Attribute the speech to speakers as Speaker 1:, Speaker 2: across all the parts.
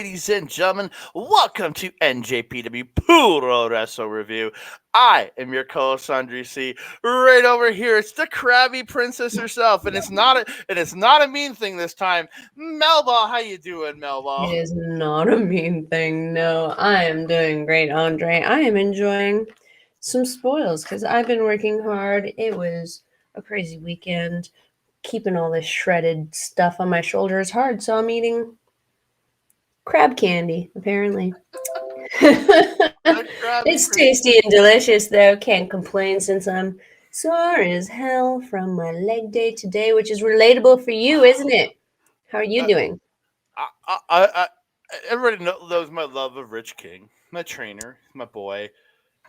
Speaker 1: ladies and gentlemen. Welcome to NJPW Puroresu Review. I am your co-host Andre C. Right over here, it's the Krabby Princess herself, and it's not a mean thing this time. Melball, how you doing, Melball?
Speaker 2: It is not a mean thing. No, I am doing great, Andre. I am enjoying some spoils because I've been working hard. It was a crazy weekend. Keeping all this shredded stuff on my shoulder is hard, so I'm eating crab candy, apparently. It's tasty and delicious, though. Can't complain since I'm sore as hell from my leg day today, which is relatable for you, isn't it? How are you doing?
Speaker 1: Everybody knows my love of Rich King, my trainer, my boy,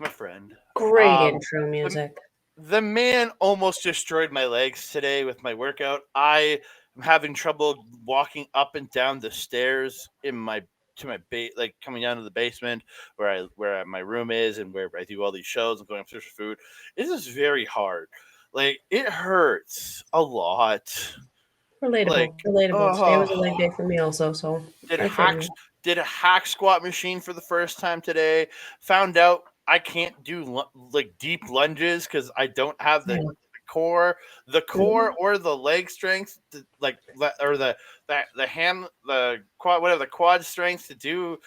Speaker 1: my friend.
Speaker 2: Great intro music.
Speaker 1: The man almost destroyed my legs today with my workout. I am having trouble walking up and down the stairs in my like coming down to the basement where my room is and where I do all these shows and going upstairs for food. It is very hard. Like it hurts a lot.
Speaker 2: Relatable.
Speaker 1: Like,
Speaker 2: Relatable. Today was a leg day for me also, so
Speaker 1: did a hack squat machine for the first time today. Found out I can't do like deep lunges because I don't have the core or the leg strength to, or the quad, whatever, the quad strength to do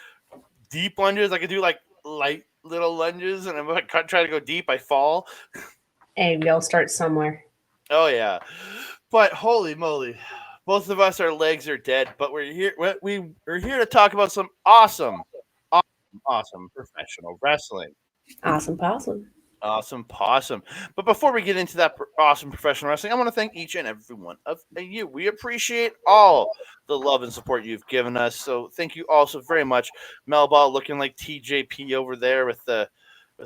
Speaker 1: deep lunges. I could do like light little lunges, and I'm like try to go deep, I fall.
Speaker 2: Hey, we all start somewhere.
Speaker 1: Oh yeah, but holy moly, both of us, our legs are dead. But we're here. We're here to talk about some awesome professional wrestling.
Speaker 2: Awesome possum.
Speaker 1: Awesome possum. But before we get into that awesome professional wrestling, I want to thank each and every one of you. We appreciate all the love and support you've given us. So thank you also very much. Melball looking like TJP over there with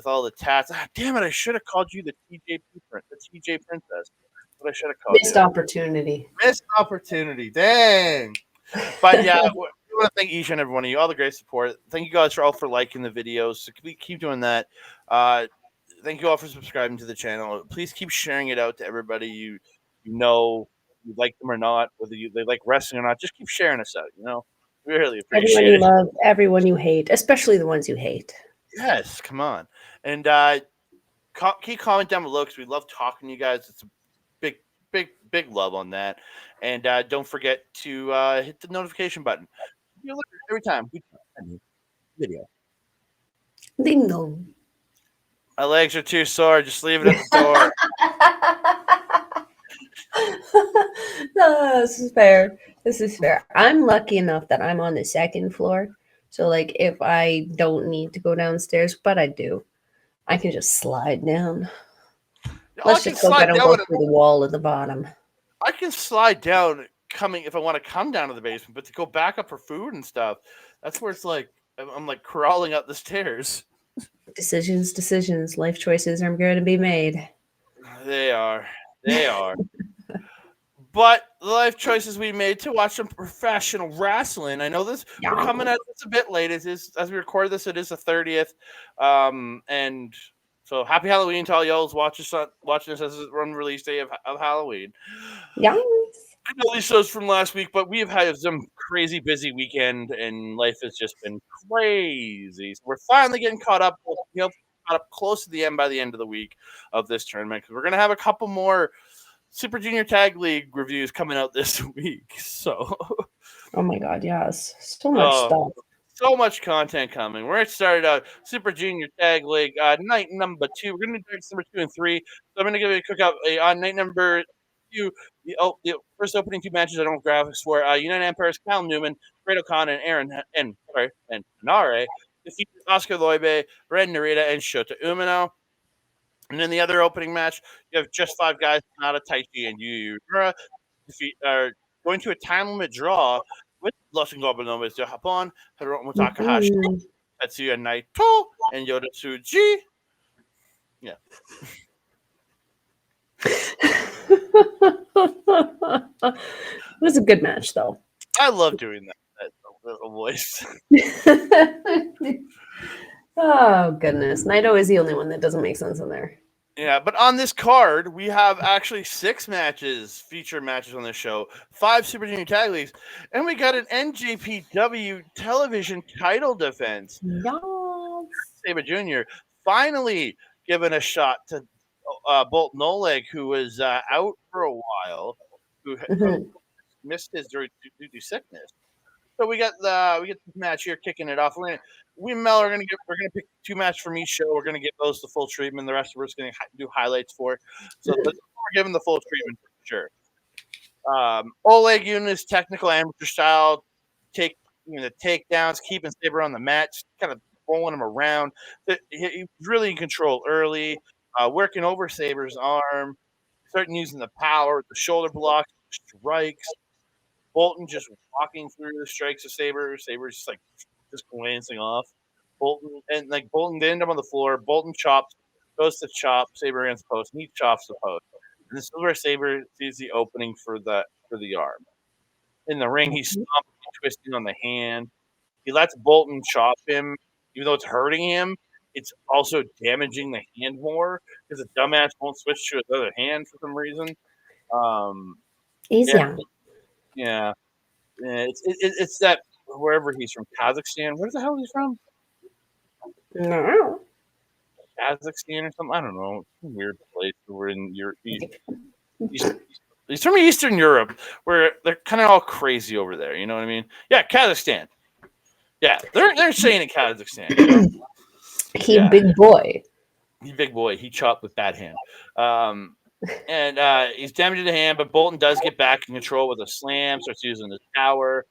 Speaker 1: all the tats. Ah, damn it! I should have called you the TJ Princess. What I should have called
Speaker 2: Missed opportunity.
Speaker 1: Missed opportunity. Dang. But yeah, we want to thank each and every one of you, all the great support. Thank you guys for liking the videos. So keep doing that. Thank you all for subscribing to the channel. Please keep sharing it out to everybody you know, you like them or not, whether they like wrestling or not. Just keep sharing us out. We really appreciate
Speaker 2: everyone you
Speaker 1: it.
Speaker 2: love, everyone you hate, especially the ones you hate.
Speaker 1: Yes, come on, and keep comment down below because we love talking to you guys. It's a big love on that, and don't forget to hit the notification button. You look every time we a new video.
Speaker 2: Ding dong.
Speaker 1: My legs are too sore. Just leave it at the door.
Speaker 2: No, this is fair. I'm lucky enough that I'm on the second floor. So, like, if I don't need to go downstairs, but I do, I can just slide down. Let's just hope I don't go through the wall at the bottom.
Speaker 1: I can slide down if I want to come down to the basement, but to go back up for food and stuff, that's where it's like I'm like crawling up the stairs.
Speaker 2: Decisions. Life choices are going to be made.
Speaker 1: They are. But the life choices we made to watch some professional wrestling. I know this. Yeah. We're coming at this a bit late. It is, as we record this, it is the 30th. And so happy Halloween to all y'all watching this as a run release day of Halloween.
Speaker 2: Yeah.
Speaker 1: I know these shows from last week, but we have had some crazy busy weekend, and life has just been crazy. So we're finally getting caught up. Caught up close to the end by the end of the week of this tournament because we're gonna have a couple more Super Junior Tag League reviews coming out this week. So,
Speaker 2: oh my God, yes, so much stuff.
Speaker 1: So much content coming. We're going to start out Super Junior Tag League night number 2. We're going to do number 2 and 3. So I'm going to give you a quick up on night number 2. The first opening 2 matches I don't have graphics for. United Empire's Cal Newman, Great O'Connor, and Nare defeated Oscar Loibe, Ren Narita, and Shota Umino. And in the other opening match, you have just 5 guys, Nada, Taichi, and Yu Uemura, going to a time limit draw with Los Ingobernables de Japon, Hiromu Takahashi, Tetsuya Naito, and Yoda Tsuji. Yeah.
Speaker 2: It was a good match, though.
Speaker 1: I love doing that little voice.
Speaker 2: Oh, goodness. Naito is the only one that doesn't make sense in there.
Speaker 1: Yeah, but on this card, we have actually 6 featured matches on this show, 5 Super Junior Tag Leagues, and we got an NJPW television title defense.
Speaker 2: Yes.
Speaker 1: Sabre Jr. finally given a shot to Boltin Oleg, who was out for a while, who
Speaker 2: Mhm.
Speaker 1: missed his due to sickness. So we get this match here kicking it off. We and Mel are we're gonna pick 2 matches from each show. We're gonna give those the full treatment. The rest of us gonna do highlights for. So, but we're giving the full treatment for sure. Oleg using his technical amateur style, take the takedowns, keeping Sabre on the mat, kind of rolling him around. He was really in control early, working over Sabre's arm, starting using the power, the shoulder blocks, strikes. Boltin just walking through the strikes of Sabre. Sabre's just glancing off. Boltin they end up on the floor. Boltin chops, goes to chop Sabre against the post, and he chops the post. And this is where Sabre sees the opening for the arm. In the ring, he's stomping, twisting on the hand. He lets Boltin chop him, even though it's hurting him. It's also damaging the hand more because the dumbass won't switch to his other hand for some reason. Um,
Speaker 2: He's
Speaker 1: yeah,
Speaker 2: young.
Speaker 1: yeah. It's that wherever he's from, Kazakhstan. Where the hell he's from?
Speaker 2: No.
Speaker 1: Kazakhstan or something? I don't know. Some weird place where in Europe. He's from Eastern Europe, where they're kind of all crazy over there. You know what I mean? Yeah, Kazakhstan. Yeah, they're saying it Kazakhstan. You know?
Speaker 2: He
Speaker 1: Yeah,
Speaker 2: big boy.
Speaker 1: he big boy. He chopped with bad hand. And he's damaging the hand, but Boltin does get back in control with a slam, starts using his power.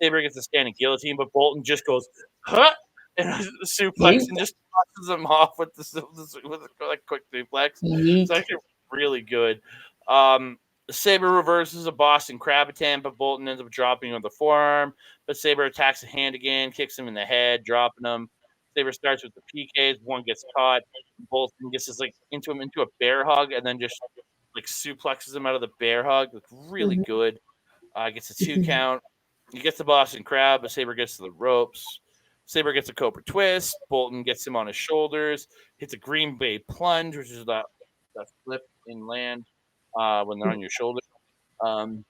Speaker 1: Sabre gets a standing guillotine, but Boltin just goes, huh? And the suplex
Speaker 2: Yeet.
Speaker 1: and just tosses him off with a quick suplex. It's
Speaker 2: Yeet.
Speaker 1: actually really good. Um, Sabre reverses a Boston Crab attempt, but Boltin ends up dropping on the forearm. But Sabre attacks the hand again, kicks him in the head, dropping him. Sabre starts with the PKs. One gets caught. Boltin gets into a bear hug, and then just suplexes him out of the bear hug. It's really
Speaker 2: Mhm.
Speaker 1: good. Gets a 2 count. He gets the Boston Crab, but Sabre gets to the ropes. Sabre gets a Cobra twist. Boltin gets him on his shoulders. Hits a Green Bay plunge, which is that flip in land when they're on your shoulder. Um,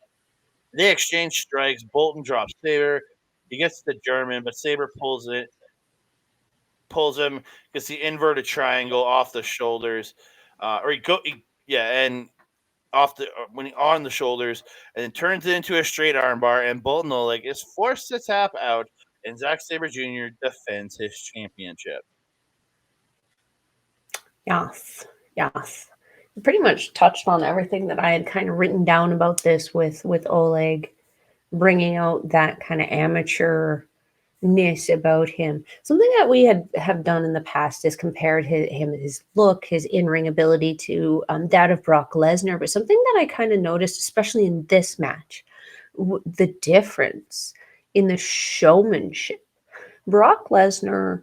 Speaker 1: they exchange strikes. Boltin drops Sabre. He gets the German, but Sabre pulls him, gets the inverted triangle off the shoulders, and off the when he on the shoulders, and then turns it into a straight armbar. And Boltin Oleg is forced to tap out, and Zack Sabre Jr. defends his championship.
Speaker 2: Yes. Yes. You pretty much touched on everything that I had kind of written down about this with Oleg bringing out that kind of amateurness about him. Something that we have done in the past is compared his look, his in-ring ability to that of Brock Lesnar. But something that I kind of noticed, especially in this match, the difference in the showmanship. Brock Lesnar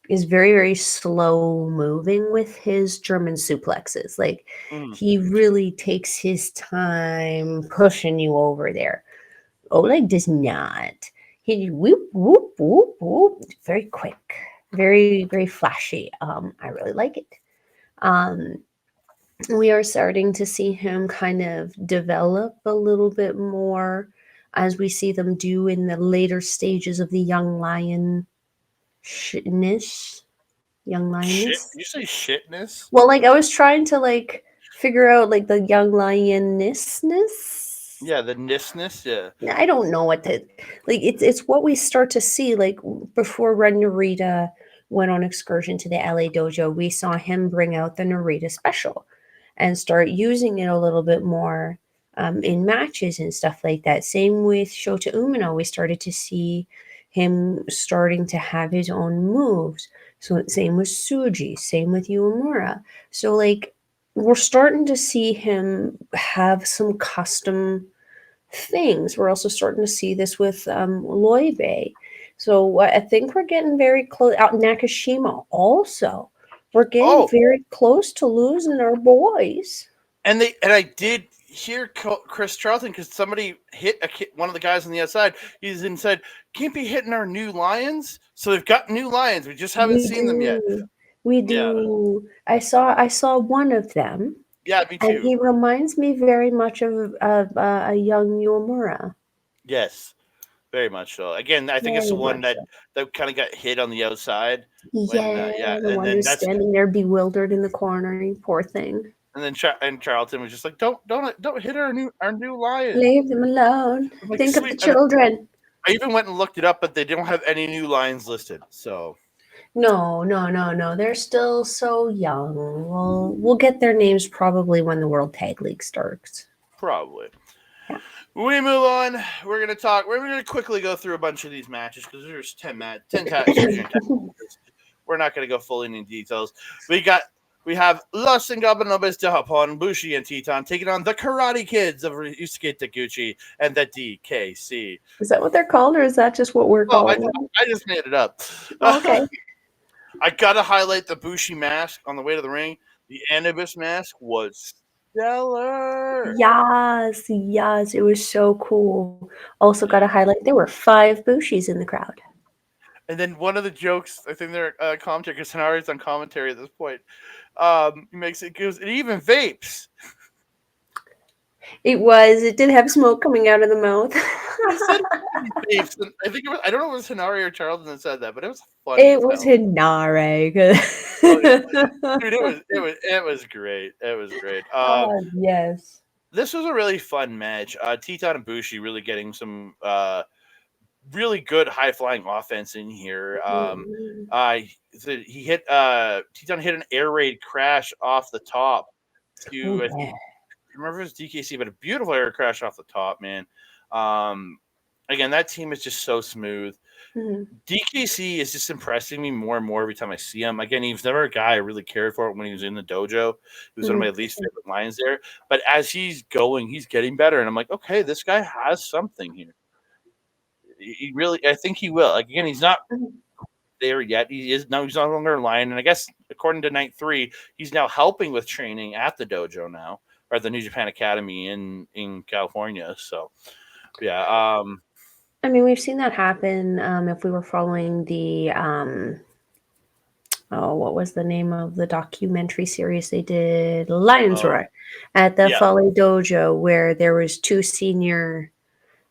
Speaker 2: is very, very slow moving with his German suplexes. Like,
Speaker 1: Mm.
Speaker 2: he really takes his time pushing you over there. Oleg does not. He whoop whoop whoop whoop. Very quick, very very flashy. I really like it. Um, we are starting to see him kind of develop a little bit more as we see them do in the later stages of the young lion shitness. Young
Speaker 1: Shit?
Speaker 2: lioness.
Speaker 1: Did you say shitness?
Speaker 2: Well, like I was trying to figure out like the young lionessness.
Speaker 1: Yeah, the nissness. Yeah.
Speaker 2: I don't know what to like. It's what we start to see like before Red Narita went on excursion to the LA dojo. We saw him bring out the Narita special and start using it a little bit more in matches and stuff like that. Same with Shota Umino. We started to see him starting to have his own moves. So same with Suji. Same with Uemura. So like we're starting to see him have some custom things. We're also starting to see this with Loibe. So I think we're getting very close. Out Nakashima also. We're getting
Speaker 1: Oh,
Speaker 2: very close to losing our boys.
Speaker 1: and I did hear Chris Charlton because somebody hit one of the guys on the outside. He's inside. Can't be hitting our new lions. So they've got new lions. We just haven't
Speaker 2: We
Speaker 1: seen them yet.
Speaker 2: do. We
Speaker 1: Yeah,
Speaker 2: do. I saw one of them,
Speaker 1: yeah, me
Speaker 2: and
Speaker 1: too.
Speaker 2: he reminds me very much of a young Yomura.
Speaker 1: Yes, very much so. Again, I think it's the
Speaker 2: Very
Speaker 1: one
Speaker 2: much
Speaker 1: that
Speaker 2: so.
Speaker 1: kind of got hit on the outside when
Speaker 2: Yeah, the
Speaker 1: and
Speaker 2: one
Speaker 1: then
Speaker 2: who's
Speaker 1: that's
Speaker 2: standing there bewildered in the corner. You poor thing.
Speaker 1: and then and Charlton was just like, don't hit our new lion.
Speaker 2: Leave them alone.
Speaker 1: I'm like,
Speaker 2: Think of the
Speaker 1: sweet. And
Speaker 2: children.
Speaker 1: I even went and looked it up, but they don't have any new lions listed. So
Speaker 2: No, no, no, no. They're still so young. We'll get their names probably when the World Tag League starts.
Speaker 1: probably.
Speaker 2: Yeah.
Speaker 1: We move on. We're gonna quickly go through a bunch of these matches because there's 10 Super Junior tag matches. We're not gonna go fully into details. We have Los Ingobernables de Japon, Bushi and Teton taking on the Karate Kids of Ryusuke Taguchi and the DKC.
Speaker 2: Is that what they're called, or is that just what we're
Speaker 1: Oh,
Speaker 2: calling them?
Speaker 1: I just made it up.
Speaker 2: Okay.
Speaker 1: I gotta highlight the Bushi mask on the way to the ring. The Anubis mask was stellar.
Speaker 2: Yes, yes, it was so cool. Also, got to highlight there were 5 Bushis in the crowd.
Speaker 1: And then one of the jokes, I think they're commentary because Hanari's on commentary at this point. He makes it goes. It even vapes.
Speaker 2: It was. It did have smoke coming out of the mouth.
Speaker 1: He said it vapes. And I think it was. I don't know if it was Hanari or Charlton that said that, but it was funny
Speaker 2: It
Speaker 1: as
Speaker 2: was
Speaker 1: hell.
Speaker 2: Hinare.
Speaker 1: Oh, yeah. Dude, it was great. It was great.
Speaker 2: Oh, yes.
Speaker 1: This was a really fun match. Teton and Bushi really getting some really good high flying offense in here.
Speaker 2: Mhm.
Speaker 1: He hit Teton hit an air raid crash off the top
Speaker 2: Oh,
Speaker 1: to I
Speaker 2: yeah.
Speaker 1: remember it was DKC, but a beautiful air crash off the top, man. Um, again, that team is just so smooth.
Speaker 2: Mhm.
Speaker 1: DKC is just impressing me more and more every time I see him. Again, he was never a guy I really cared for when he was in the dojo. He was one of my
Speaker 2: Mhm.
Speaker 1: least favorite lines there. But as he's going, he's getting better, and I'm like, okay, this guy has something here. He really, I think he will. Like again, he's not
Speaker 2: Mhm.
Speaker 1: there yet. He's no longer a lion, and I guess according to Night 3, he's now helping with training at the dojo now or the New Japan Academy in California. So yeah,
Speaker 2: I mean, we've seen that happen. If we were following the oh, what was the name of the documentary series they did? Lions
Speaker 1: oh
Speaker 2: Roar at the
Speaker 1: yeah,
Speaker 2: Folly Dojo, where there was 2 senior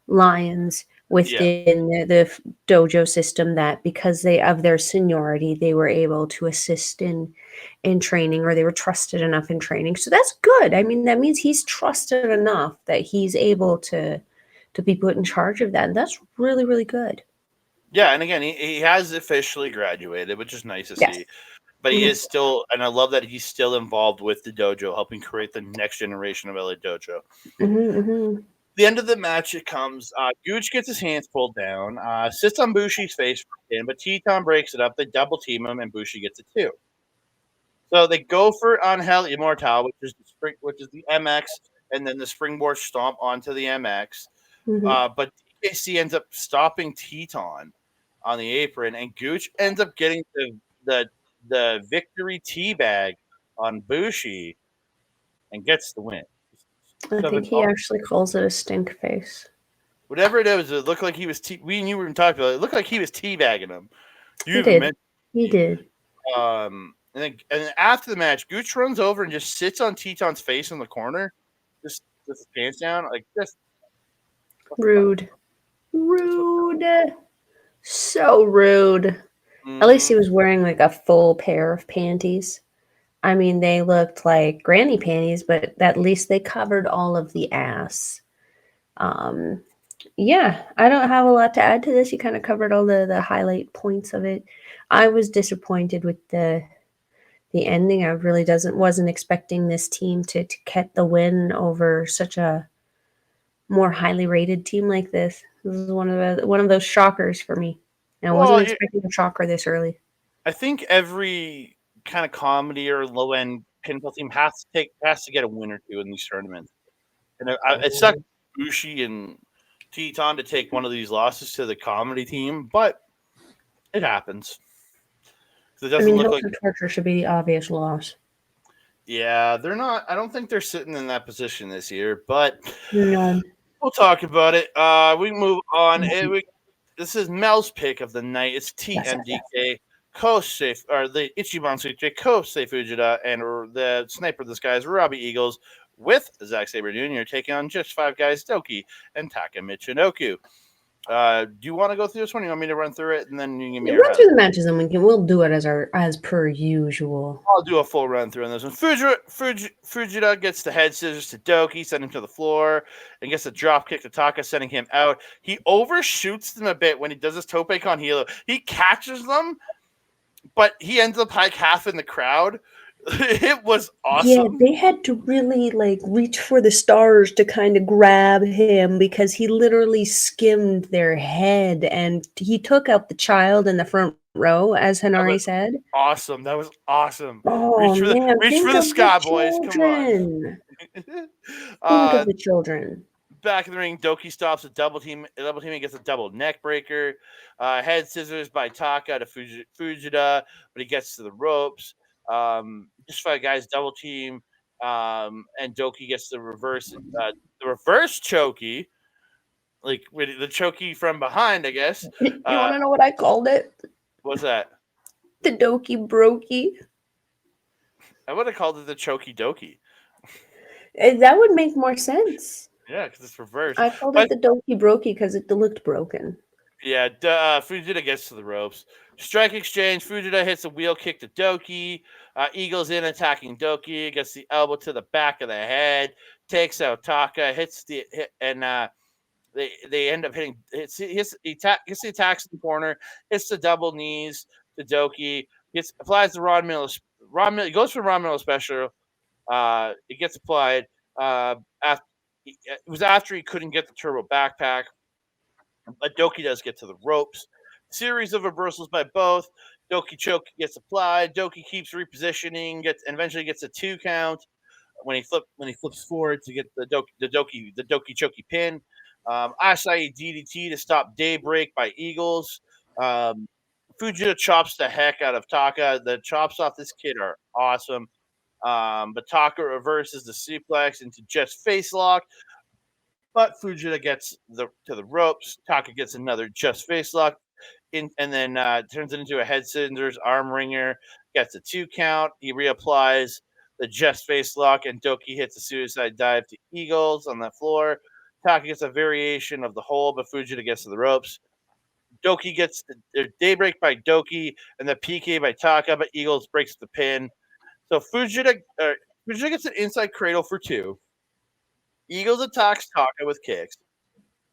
Speaker 2: lions
Speaker 1: yeah,
Speaker 2: within the dojo system that because they of their seniority they were able to assist in training, or they were trusted enough in training. So that's good. I mean, that means he's trusted enough that he's able to be put in charge of that, and that's really, really good.
Speaker 1: yeah. And again, he has officially graduated, which is nice to
Speaker 2: Yes.
Speaker 1: see. But he
Speaker 2: Mhm.
Speaker 1: is still, and I love that he's still involved with the dojo, helping create the next generation of LA Dojo.
Speaker 2: Mhm, mhm.
Speaker 1: The end of the match, it comes. Gooch gets his hands pulled down, sits on Bushi's face for a pin, but Teton breaks it up. They double team him, and Bushi gets it too. So they go for Angel Immortal, which is the MX, and then the springboard stomp onto the MX.
Speaker 2: Mhm.
Speaker 1: But DKC ends up stopping Teton on the apron, and Gooch ends up getting the the victory teabag on Bushi and gets the win.
Speaker 2: I think he actually calls it a stink face.
Speaker 1: Whatever it is, it looked like he was. We knew we were talking about it. It looked like he was teabagging him. You
Speaker 2: He
Speaker 1: even
Speaker 2: did.
Speaker 1: mentioned.
Speaker 2: He did.
Speaker 1: And then after the match, Gooch runs over and just sits on Teton's face in the corner, just with his pants down, like just what the fuck.
Speaker 2: Rude.
Speaker 1: Just what
Speaker 2: Rude. So rude. At least he
Speaker 1: mm-hmm.
Speaker 2: was wearing like a full pair of panties. I mean, they looked like granny panties, but at least they covered all of the ass. Um, yeah, I don't have a lot to add to this. You kind of covered all the highlight points of it. I was disappointed with the ending. I really doesn't wasn't expecting this team to get the win over such a more highly rated team like this. This is one of those shockers for me. And I
Speaker 1: Well,
Speaker 2: wasn't expecting a shocker this early.
Speaker 1: I think every kind of comedy or low end pinfall team has to get a win or two in these tournaments. And it sucks Bushi and Teton to take one of these losses to the comedy team, but it happens. It
Speaker 2: I
Speaker 1: doesn't
Speaker 2: mean,
Speaker 1: look
Speaker 2: Hills
Speaker 1: like.
Speaker 2: and Torture should be the obvious loss.
Speaker 1: Yeah, they're not. I don't think they're sitting in that position this year, but
Speaker 2: No.
Speaker 1: we'll talk about it. We move on. This is Mel's pick of the night. It's
Speaker 2: Yes, yes, yes.
Speaker 1: TMDK Kosei, or the Ichiban Suichi, Kosei Fujita, and the sniper of this guy is Robbie Eagles with Zack Sabre Jr. taking on just five guys, Douki and Taka Michinoku. Do you want to go through this one? You want me to run through it, and then you can give me
Speaker 2: Yeah,
Speaker 1: your
Speaker 2: run through the matches, and we'll do it as per usual.
Speaker 1: I'll do a full run through on this one. Fujita gets the head scissors to Douki, sending him to the floor, and gets a drop kick to Taka, sending him out. He overshoots them a bit when he does his tope con hilo. He catches them, but he ends up like half in the crowd. It was awesome.
Speaker 2: Yeah, they had to really like reach for the stars to kind of grab him because he literally skimmed their head, and he took out the child in the front row, as Hanari said.
Speaker 1: Awesome. That was awesome.
Speaker 2: Oh man,
Speaker 1: reach
Speaker 2: think
Speaker 1: for the
Speaker 2: of
Speaker 1: sky,
Speaker 2: the
Speaker 1: boys. Come on.
Speaker 2: children. Think of the children.
Speaker 1: Back in the ring, Douki stops a double team and gets a double neck breaker. Head scissors by Taka to Fujita, but he gets to the ropes. Just five guys double team, and Douki gets the reverse chokey, like with the chokey from behind, I guess.
Speaker 2: You want to know what I called it?
Speaker 1: What's that?
Speaker 2: The Doki Brokey.
Speaker 1: I would have called it the chokey doki.
Speaker 2: That would make more sense.
Speaker 1: Yeah, because it's reversed.
Speaker 2: I called it the Doki Brokey because it looked broken.
Speaker 1: Yeah, Fujita gets to the ropes. Strike exchange. Fujita hits a wheel kick to Douki. Eagles in attacking Douki. Gets the elbow to the back of the head. Takes out Taka. Hits the hit, and they end up hitting. He attacks in the corner. Hits the double knees to Douki. Applies the Ron Miller. He goes for Ron Miller special. It gets applied. It was after he couldn't get the turbo backpack. But Douki does get to the ropes. Series of reversals by both. Douki choke gets applied. Douki keeps repositioning, and eventually gets a 2 count when he flips forward to get the Douki chokey pin. Asai DDT to stop Daybreak by Eagles. Fujita chops the heck out of Taka. The chops off this kid are awesome. But Taka reverses the suplex into just face lock. But Fujita gets to the ropes. Taka gets another just face lock, and then turns it into a head scissors arm ringer. Gets a 2 count. He reapplies the just face lock, and Douki hits a suicide dive to Eagles on the floor. Taka gets a variation of the hold, but Fujita gets to the ropes. Douki gets the Daybreak by Douki and the PK by Taka, but Eagles breaks the pin. So Fujita gets an inside cradle for 2. Eagles attacks Taka with kicks.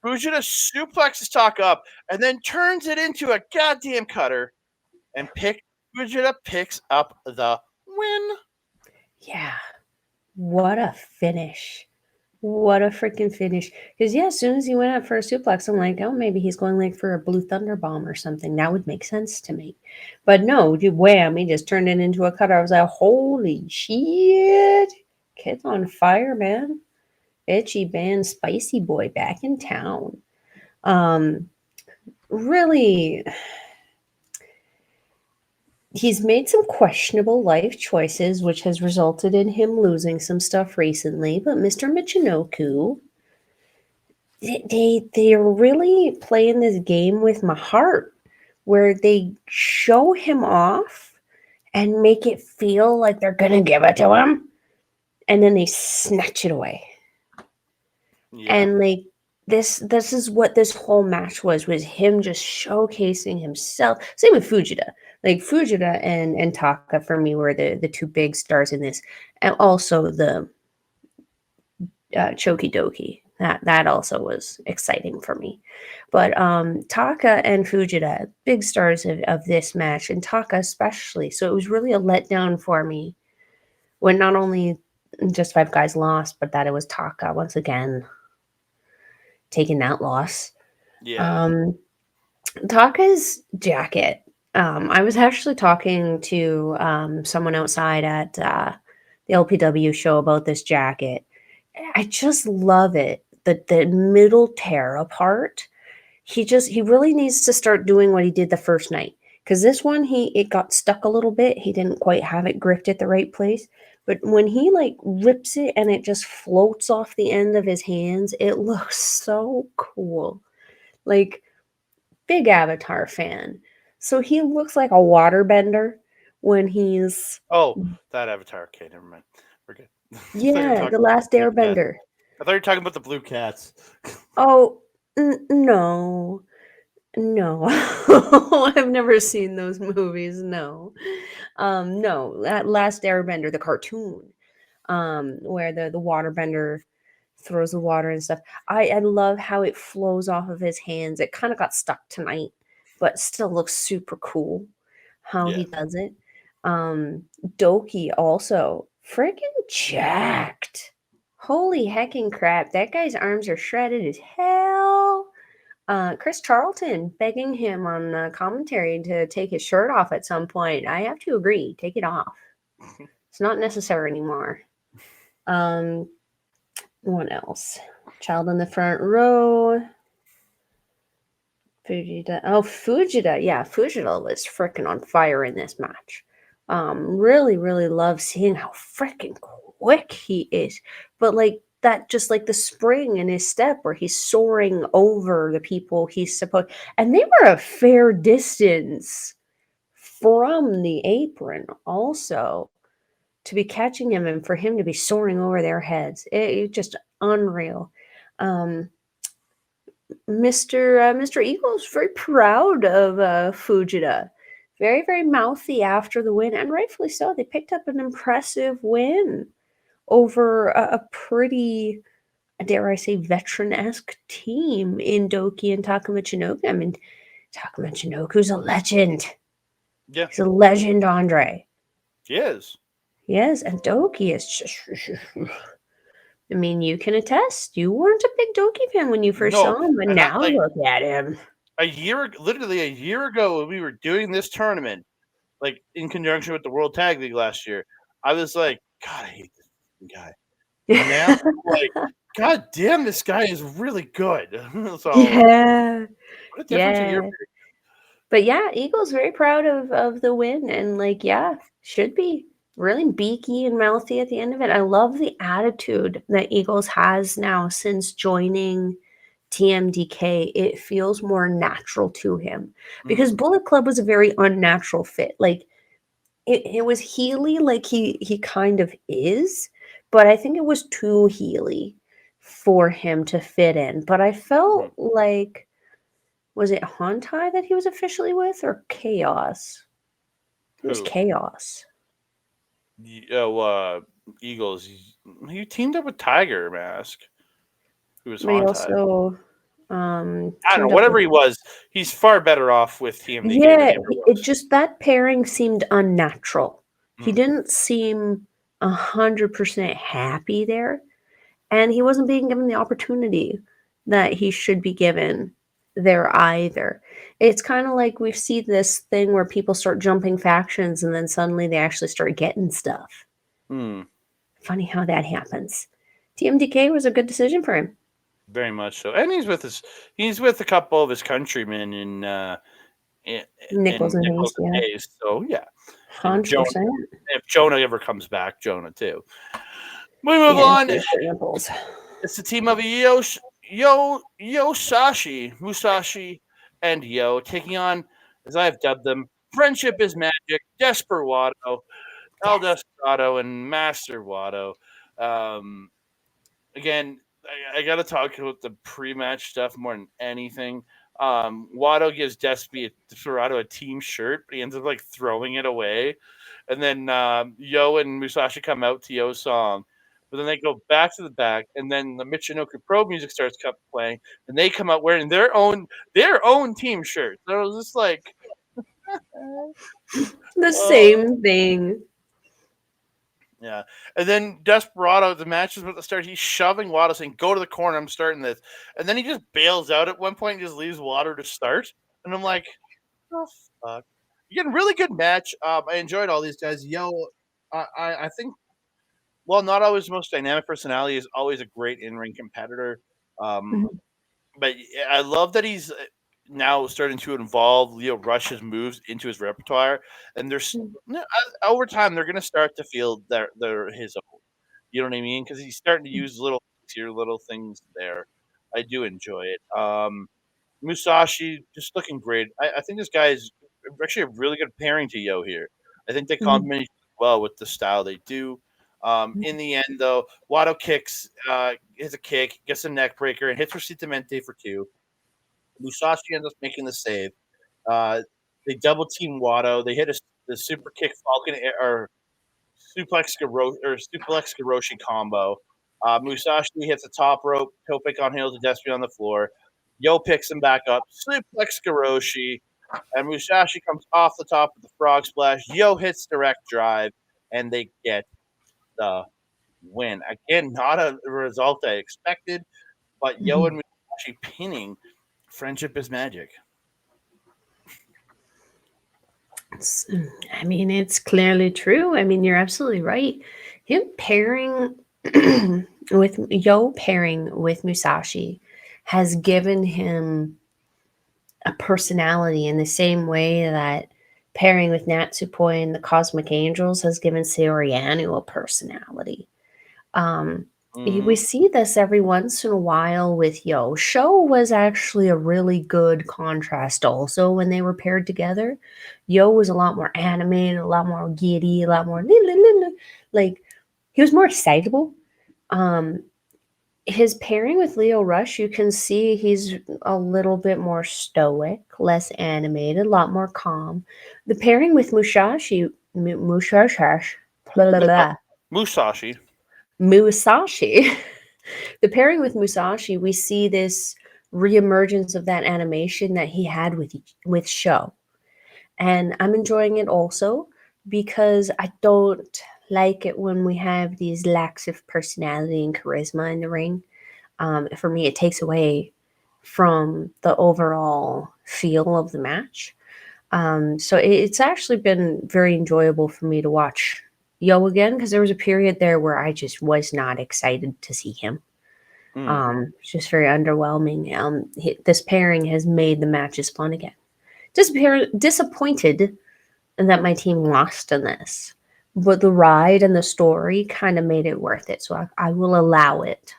Speaker 1: Fujita suplexes Taka up and then turns it into a goddamn cutter, and Fujita picks up the win.
Speaker 2: Yeah. What a finish. What a freaking finish. Because, yeah, as soon as he went up for a suplex, I'm like, oh, maybe he's going like for a Blue Thunder Bomb or something. That would make sense to me. But no, dude, wham, he just turned it into a cutter. I was like, holy shit. Kid's on fire, man. Itchy Band Spicy Boy back in town. Really, he's made some questionable life choices, which has resulted in him losing some stuff recently. But Mr. Michinoku, they're really playing this game with my heart, where they show him off and make it feel like they're gonna give it to him, and then they snatch it away. Yeah. And like this is what this whole match was him just showcasing himself. Same with Fujita. Like Fujita and Taka for me were the two big stars in this, and also the Choki Doki. That also was exciting for me. But Taka and Fujita, big stars of this match, and Taka especially. So it was really a letdown for me when not only just five guys lost, but that it was Taka once again taking that loss.
Speaker 1: Yeah.
Speaker 2: Taka's jacket. I was actually talking to someone outside at the LPW show about this jacket. I just love it. The middle tear apart. He really needs to start doing what he did the first night. Because this one, it got stuck a little bit. He didn't quite have it gripped at the right place. But when he like rips it and it just floats off the end of his hands, it looks so cool. Like, big Avatar fan. So he looks like a waterbender when he's
Speaker 1: Oh, that Avatar. Okay, never mind. We're good. I thought you were
Speaker 2: yeah,
Speaker 1: talking
Speaker 2: the
Speaker 1: about the
Speaker 2: last
Speaker 1: blue cats.
Speaker 2: airbender.
Speaker 1: I thought you were talking about the blue cats.
Speaker 2: Oh, no. No. I've never seen those movies, no. No, that Last Airbender, the cartoon, where the waterbender throws the water and stuff. I love how it flows off of his hands. It kinda got stuck tonight, but still looks super cool how
Speaker 1: Yeah.
Speaker 2: he does it. Um, Douki also freaking jacked. Holy hecking crap, that guy's arms are shredded as hell. Chris Charlton begging him on commentary to take his shirt off at some point. I have to agree, take it off. It's not necessary anymore. Um, what else? Child in the front row. Fujita. Oh, Fujita. Yeah, Fujita was freaking on fire in this match. Really, really love seeing how freaking quick he is. But like that, just like the spring in his step where he's soaring over the people he's supposed, and they were a fair distance from the apron also to be catching him and for him to be soaring over their heads. It just unreal. Um, Mr. Eagle's very proud of Fujita. Very, very mouthy after the win, and rightfully so. They picked up an impressive win over a pretty, dare I say, veteran-esque team in Douki and Taka Michinoku. I mean, Taka Michinoku's a legend.
Speaker 1: Yeah,
Speaker 2: He's a legend, Andre.
Speaker 1: he is.
Speaker 2: Yes, and Douki is just. I mean, you can attest. You weren't a big Douki fan when you first
Speaker 1: No,
Speaker 2: saw him, but
Speaker 1: and I,
Speaker 2: now
Speaker 1: like
Speaker 2: look at him.
Speaker 1: literally a year ago, when we were doing this tournament, like in conjunction with the World Tag League last year, I was like, God, I hate this guy. And now, like, God damn, this guy is really good. So,
Speaker 2: Yeah,
Speaker 1: what a difference a year
Speaker 2: yeah.
Speaker 1: makes.
Speaker 2: But yeah, Eagle's very proud of the win and like yeah, should be really beaky and mouthy at the end of it. I love the attitude that Eagles has now since joining TMDK. It feels more natural to him because
Speaker 1: Mhm.
Speaker 2: Bullet Club was a very unnatural fit. Like it was Healy like he kind of is, but I think it was too Healy for him to fit in. But I
Speaker 1: Mhm.
Speaker 2: felt like was it Hontai that he was officially with or Chaos? It was
Speaker 1: Who?
Speaker 2: Chaos.
Speaker 1: Oh, Eagles. He teamed up with Tiger Mask, who was
Speaker 2: But he
Speaker 1: Hontai.
Speaker 2: also
Speaker 1: I don't
Speaker 2: teamed
Speaker 1: know.
Speaker 2: up with
Speaker 1: Whatever he was, he's far better off with TMDK than
Speaker 2: yeah,
Speaker 1: he ever
Speaker 2: it
Speaker 1: was.
Speaker 2: just that pairing seemed unnatural. He
Speaker 1: Mm.
Speaker 2: didn't seem 100% happy there, and he wasn't being given the opportunity that he should be given there either. It's kind of like we see this thing where people start jumping factions and then suddenly they actually start getting stuff.
Speaker 1: Mm.
Speaker 2: Funny how that happens. TMDK was a good decision for him.
Speaker 1: Very much so, and he's with a couple of his countrymen in,
Speaker 2: Nichols
Speaker 1: in
Speaker 2: and
Speaker 1: Nichols
Speaker 2: Hayes,
Speaker 1: and
Speaker 2: yeah.
Speaker 1: Hayes. So yeah, and Jonah.
Speaker 2: 100%.
Speaker 1: If Jonah ever comes back, Jonah too. We move
Speaker 2: Yeah,
Speaker 1: on.
Speaker 2: Ingobernables.
Speaker 1: It's the team of Musashi, and Yo taking on, as I have dubbed them, Friendship is Magic, Desper-Wato, El
Speaker 2: Yes.
Speaker 1: Desperado, and Master Wato. Um, Again, I got to talk about the pre-match stuff more than anything. Wato gives Desperado a team shirt, but he ends up like throwing it away. And then Yo and Musashi come out to Yo's song, but then they go back to the back, and then the Michinoku Pro music starts playing, and they come out wearing their own team shirts. So it was just like,
Speaker 2: The
Speaker 1: oh
Speaker 2: same thing.
Speaker 1: yeah. And then Desperado, the match is about to start. He's shoving Wato, saying, "Go to the corner. I'm starting this." And then he just bails out at one point and just leaves Wato to start. And I'm like, oh fuck. Again, really good match. I enjoyed all these guys. Yo, I think, well, not always the most dynamic personality, is always a great in ring competitor. Um,
Speaker 2: Mhm.
Speaker 1: but I love that he's now starting to involve Leo Rush's moves into his repertoire, and there's over time they're going to start to feel they're his own. You know what I mean? Because he's starting to use little things here, little things there. I do enjoy it. Musashi just looking great. I think this guy is. actually a really good pairing to Yo here. I think they
Speaker 2: Mhm.
Speaker 1: complement each other well with the style they do. In the end, though, Wato hits a kick, gets a neck breaker, and hits Rositamente for 2. Musashi ends up making the save. Uh, they double team Wato. They hit the super kick or suplex Garoshi combo. Musashi hits a top rope, toe pick on heels, and Desperado on the floor. Yo picks him back up, suplex Garoshi, and Musashi comes off the top of the frog splash. Yo hits direct drive, and they get the win. Again, not a result I expected, but Yo and
Speaker 2: Mhm.
Speaker 1: Musashi pinning. Friendship is magic.
Speaker 2: I mean, it's clearly true. I mean, you're absolutely right. Him pairing with Yo pairing with Musashi has given him a personality in the same way that pairing with Natsupoi and the Cosmic Angels has given Soriano a personality. Um, we
Speaker 1: Mm-hmm.
Speaker 2: see this every once in a while with Yo. Show was actually a really good contrast also when they were paired together. Yo was a lot more animated, a lot more giddy, a lot more like he was more excitable. Um, his pairing with Leo Rush, you can see he's a little bit more stoic, less animated, a lot more calm. The pairing with Musashi, blah, blah, blah,
Speaker 1: Musashi.
Speaker 2: Musashi. The pairing with Musashi, we see this reemergence of that animation that he had with Sho. And I'm enjoying it also because I don't like it when we have these lacks of personality and charisma in the ring. For me, it takes away from the overall feel of the match. So it's actually been very enjoyable for me to watch Yo again because there was a period there where I just was not excited to see him.
Speaker 1: Mm.
Speaker 2: It's just very underwhelming. This pairing has made the matches fun again. Disappointed that my team lost in this, but the ride and the story kind of made it worth it. So I will allow it.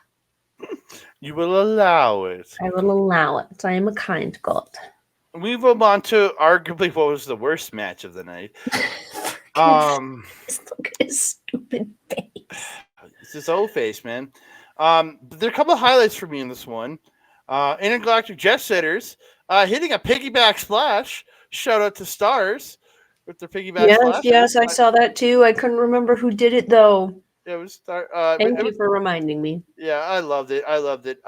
Speaker 1: You will allow it.
Speaker 2: I will allow it. I am a kind god.
Speaker 1: We move on to arguably what was the worst match of the night.
Speaker 2: Look at his stupid face.
Speaker 1: It's his old face, man. There are a couple of highlights for me in this one. Intergalactic Jet Setters hitting a piggyback splash. Shout out to Stars with their piggyback
Speaker 2: Yes,
Speaker 1: splashes.
Speaker 2: yes, I saw that too. I couldn't remember who did it though.
Speaker 1: It was Star.
Speaker 2: Thank you for reminding me.
Speaker 1: Yeah, I loved it. I loved it.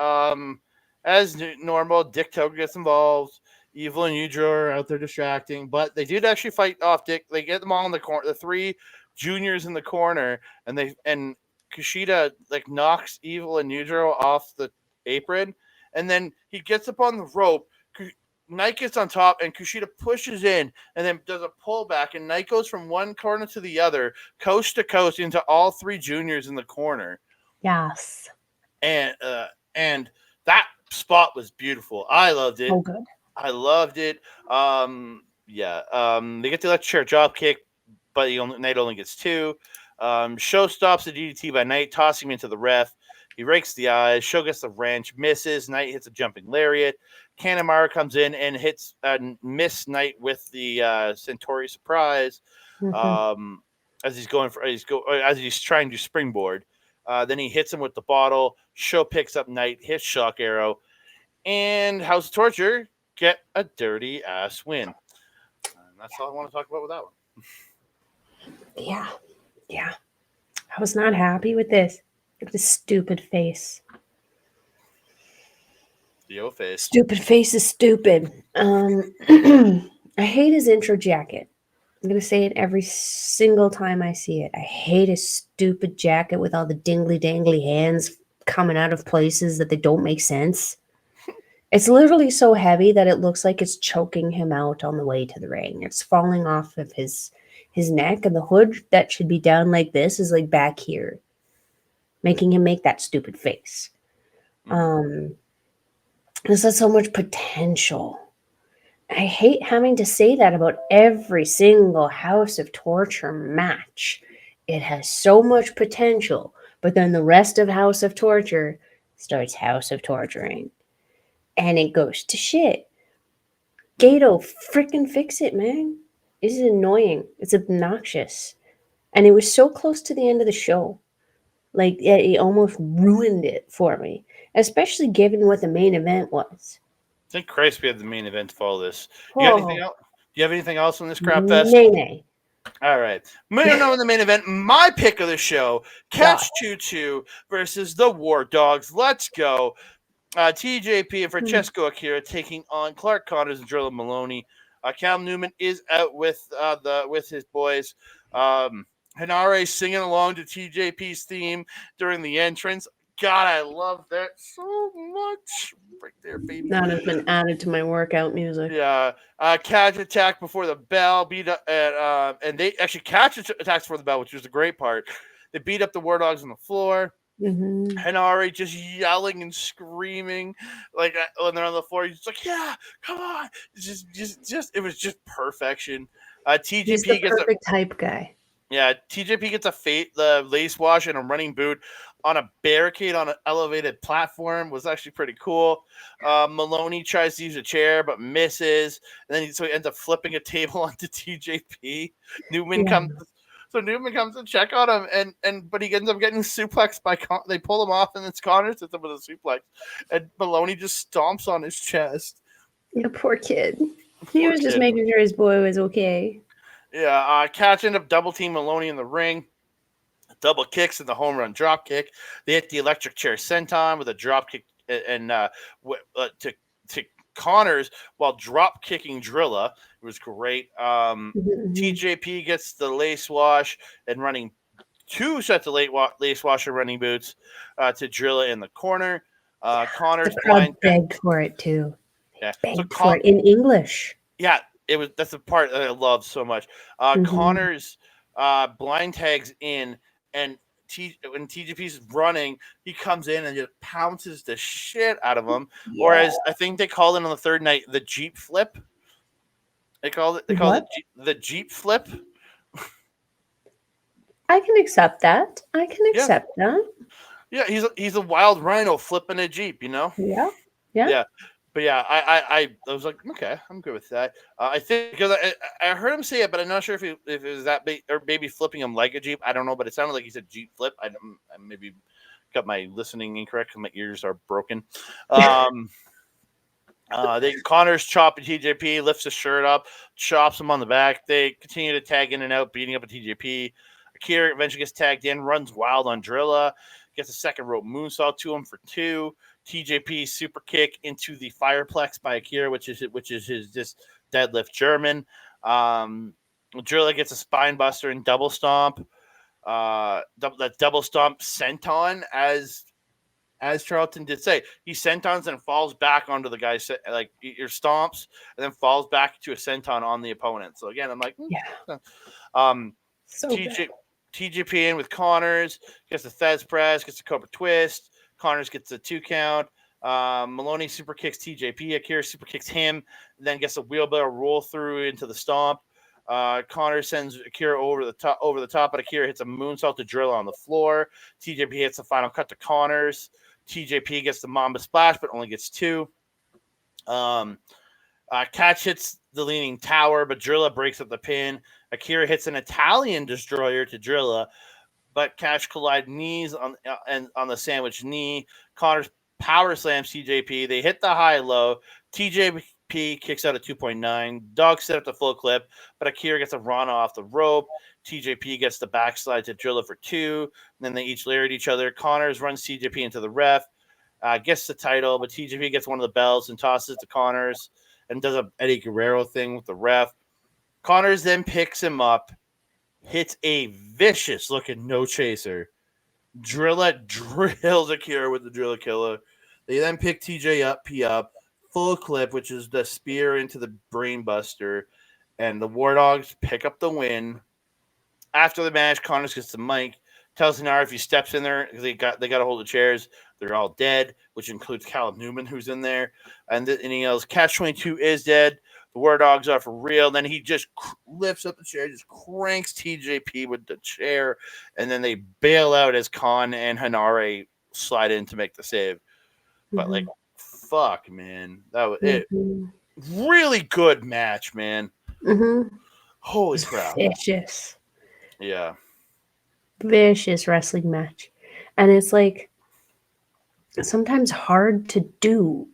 Speaker 1: As normal, Dick Toga gets involved. Evil and Udro are out there distracting, but they did actually fight off Dick. They get them all in the corner. The 3 juniors in the corner, and Kushida like knocks Evil and Udro off the apron, and then he gets up on the rope. Knight gets on top, and Kushida pushes in, and then does a pullback, and Knight goes from one corner to the other, coast to coast, into all 3 juniors in the corner
Speaker 2: Yes.
Speaker 1: and that spot was beautiful. I loved it.
Speaker 2: Oh, good.
Speaker 1: I loved it. Yeah. They get the electric chair drop kick, but Knight only gets 2. Show stops the DDT by Knight, tossing him into the ref. He rakes the eyes. Show gets the wrench, misses. Knight hits a jumping lariat. Kanemaru comes in and hits miss Knight with the Centauri surprise.
Speaker 2: Mhm.
Speaker 1: Um, as he's trying to springboard. Then he hits him with the bottle. Show picks up Knight, hits Shock Arrow, and House of Torture get a dirty ass win. And that's all I want to talk about with that one.
Speaker 2: Yeah. Yeah. I was not happy with this. Look at his stupid face.
Speaker 1: The O face.
Speaker 2: Stupid face is stupid. I hate his intro jacket. I'm gonna say it every single time I see it. I hate his stupid jacket with all the dingly dangly hands coming out of places that they don't make sense. It's literally so heavy that it looks like it's choking him out on the way to the ring. It's falling off of his neck, and the hood that should be down like this is like back here, making him make that stupid face. This has so much potential. I hate having to say that about every single House of Torture match. It has so much potential, but then the rest of House of Torture starts House of Torturing. And it goes to shit. Gato, freaking fix it, man. This is annoying. It's obnoxious. And it was so close to the end of the show. Like, it almost ruined it for me, especially given what the main event was.
Speaker 1: Thank Christ we have the main event for all this. You got anything
Speaker 2: Oh,
Speaker 1: else? Do you have anything else on this crap fest?
Speaker 2: nay, nay.
Speaker 1: All right. Moving on in the main event, my pick of the show,
Speaker 2: God.
Speaker 1: Catch 2-2 versus the War Dogs. Let's go. TJP and
Speaker 2: Hmm.
Speaker 1: Francesco Akira taking on Clark Connors and Drilla Moloney. Cal Newman is out with his boys. Hanare singing along to TJP's theme during the entrance. God, I love that so much. Right there, baby.
Speaker 2: That has been added to my workout music.
Speaker 1: Yeah. Catch attack before the bell. Beat up and they actually catch attacks before the bell, which was the great part. They beat up the War Dogs on the floor.
Speaker 2: Mm-hmm.
Speaker 1: Hanare just yelling and screaming like when they're on the floor. He's like, "Yeah, come on!" It's just it was just perfection.
Speaker 2: He's the
Speaker 1: TGP gets a
Speaker 2: perfect hype guy.
Speaker 1: TJP gets the lace wash and a running boot on a barricade on an elevated platform. Was actually pretty cool. Moloney tries to use a chair but misses, and then so he ends up flipping a table onto TJP. Newman
Speaker 2: Yeah.
Speaker 1: comes. So Newman comes to check on him, but he ends up getting suplexed by they pull him off, and it's Connors hits him with a suplex, and Moloney just stomps on his chest.
Speaker 2: Yeah, poor kid. He
Speaker 1: Poor
Speaker 2: was just
Speaker 1: kid.
Speaker 2: making sure his boy was okay.
Speaker 1: Yeah, Catch ended up double team Moloney in the ring. Double kicks and the home run drop kick. They hit the electric chair senton with a drop kick and to Connors while drop kicking Drilla. It was great.
Speaker 2: Mm-hmm.
Speaker 1: TJP gets the lace wash and running 2 sets of lace wash and running boots to Drilla in the corner. Connors
Speaker 2: The crowd
Speaker 1: blind.
Speaker 2: begged for it too.
Speaker 1: Yeah.
Speaker 2: Begged for it in English.
Speaker 1: Yeah, it was. That's the part that I love so much. Connors blind tags in, and when TGP's running, he comes in and just pounces the shit out of him.
Speaker 2: Yeah.
Speaker 1: Or as I think they called it on the third night, the Jeep flip. They called it the Jeep flip.
Speaker 2: I can accept that. I can
Speaker 1: Yeah,
Speaker 2: accept that.
Speaker 1: yeah. He's a wild rhino flipping a Jeep. You know.
Speaker 2: Yeah. Yeah.
Speaker 1: Yeah. But yeah, I was like, okay, I'm good with that. I think because I heard him say it, but I'm not sure if it was that big or maybe flipping him like a Jeep. I don't know, but it sounded like he said Jeep flip. I maybe got my listening incorrect because my ears are broken. Connors chopping TJP, lifts his shirt up, chops him on the back. They continue to tag in and out, beating up a TJP. Akira eventually gets tagged in, runs wild on Drilla, gets a second rope moonsault to him for 2. TJP super kick into the fireplex by Akira, which is his just deadlift German. Drilla gets a spine buster and double stomp. That double stomp senton as Charlton did say, he sentons and falls back onto the guy's like your stomps and then falls back to a senton on the opponent. So again, I'm like,
Speaker 2: Yeah. So
Speaker 1: TJ, TJP in with Connors, gets the Fez press, gets the Cobra twist. Connors gets a 2 count. Moloney super kicks TJP. Akira super kicks him, then gets a wheelbarrow roll through into the stomp. Connors sends Akira over the top, but Akira hits a moonsault to Drilla on the floor. TJP hits the final cut to Connors. TJP gets the Mamba Splash, but only gets 2. Catch hits the leaning tower, but Drilla breaks up the pin. Akira hits an Italian destroyer to Drilla, but Catch collide knees on the sandwich knee. Connors power slams TJP. They hit the high-low. TJP kicks out at 2.9. Dog set up the full clip, but Akira gets a run off the rope. TJP gets the backslide to Drilla for 2. And then they each layered each other. Connors runs TJP into the ref, gets the title, but TJP gets one of the belts and tosses it to Connors and does a Eddie Guerrero thing with the ref. Connors then picks him up, hits a vicious looking no chaser. Drilla drills Akira with the Drilla Killer. They then pick TJP up, full clip, which is the spear into the brain buster, and the War Dogs pick up the win. After the match, Connors gets the mic, tells Hinara if he steps in there, they got a hold of chairs, they're all dead, which includes Callum Newman, who's in there. And he yells, Catch 22 is dead. The War Dogs are for real. Then he just lifts up the chair, just cranks TJP with the chair, and then they bail out as Khan and Hanare slide in to make the save. But like, fuck, man, that was it. Really good match, man.
Speaker 2: Mm-hmm.
Speaker 1: Holy
Speaker 2: It's
Speaker 1: crap.
Speaker 2: vicious,
Speaker 1: Yeah.
Speaker 2: vicious wrestling match, and it's like sometimes hard to do